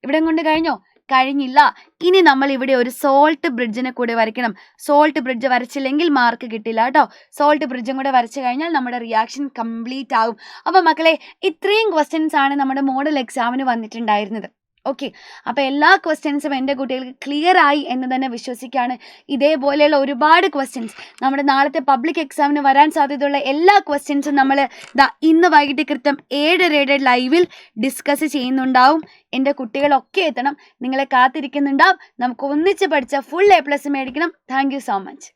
ഇവിടെ കൊണ്ട് കഴിഞ്ഞോ? കഴിഞ്ഞില്ല. ഇനി നമ്മൾ ഇവിടെ ഒരു സോൾട്ട് ബ്രിഡ്ജിനെ കൂടെ വരയ്ക്കണം. സോൾട്ട് ബ്രിഡ്ജ് വരച്ചില്ലെങ്കിൽ മാർക്ക് കിട്ടില്ല കേട്ടോ. സോൾട്ട് ബ്രിഡ്ജും കൂടെ വരച്ചു കഴിഞ്ഞാൽ നമ്മുടെ റിയാക്ഷൻ കംപ്ലീറ്റ് ആകും. അപ്പോൾ മക്കളെ, ഇത്രയും ക്വസ്റ്റ്യൻസ് ആണ് നമ്മുടെ മോഡൽ എക്സാമിന് വന്നിട്ടുണ്ടായിരുന്നത്. ഓക്കെ, അപ്പോൾ എല്ലാ ക്വസ്റ്റ്യൻസും എൻ്റെ കുട്ടികൾക്ക് ക്ലിയർ ആയി എന്ന് തന്നെ വിശ്വസിക്കുകയാണ്. ഇതേപോലെയുള്ള ഒരുപാട് ക്വസ്റ്റ്യൻസ് നമ്മുടെ നാളത്തെ പബ്ലിക് എക്സാമിന് വരാൻ സാധ്യതയുള്ള എല്ലാ ക്വസ്റ്റ്യൻസും നമ്മൾ ഇന്ന് വൈകിട്ട് കൃത്യം 7:30 ലൈവിൽ ഡിസ്കസ് ചെയ്യുന്നുണ്ടാവും. എൻ്റെ കുട്ടികളൊക്കെ എത്തണം, നിങ്ങളെ കാത്തിരിക്കുന്നുണ്ടാവും. നമുക്ക് ഒന്നിച്ച് പഠിച്ച ഫുൾ A+ മേടിക്കണം. Thank you so much.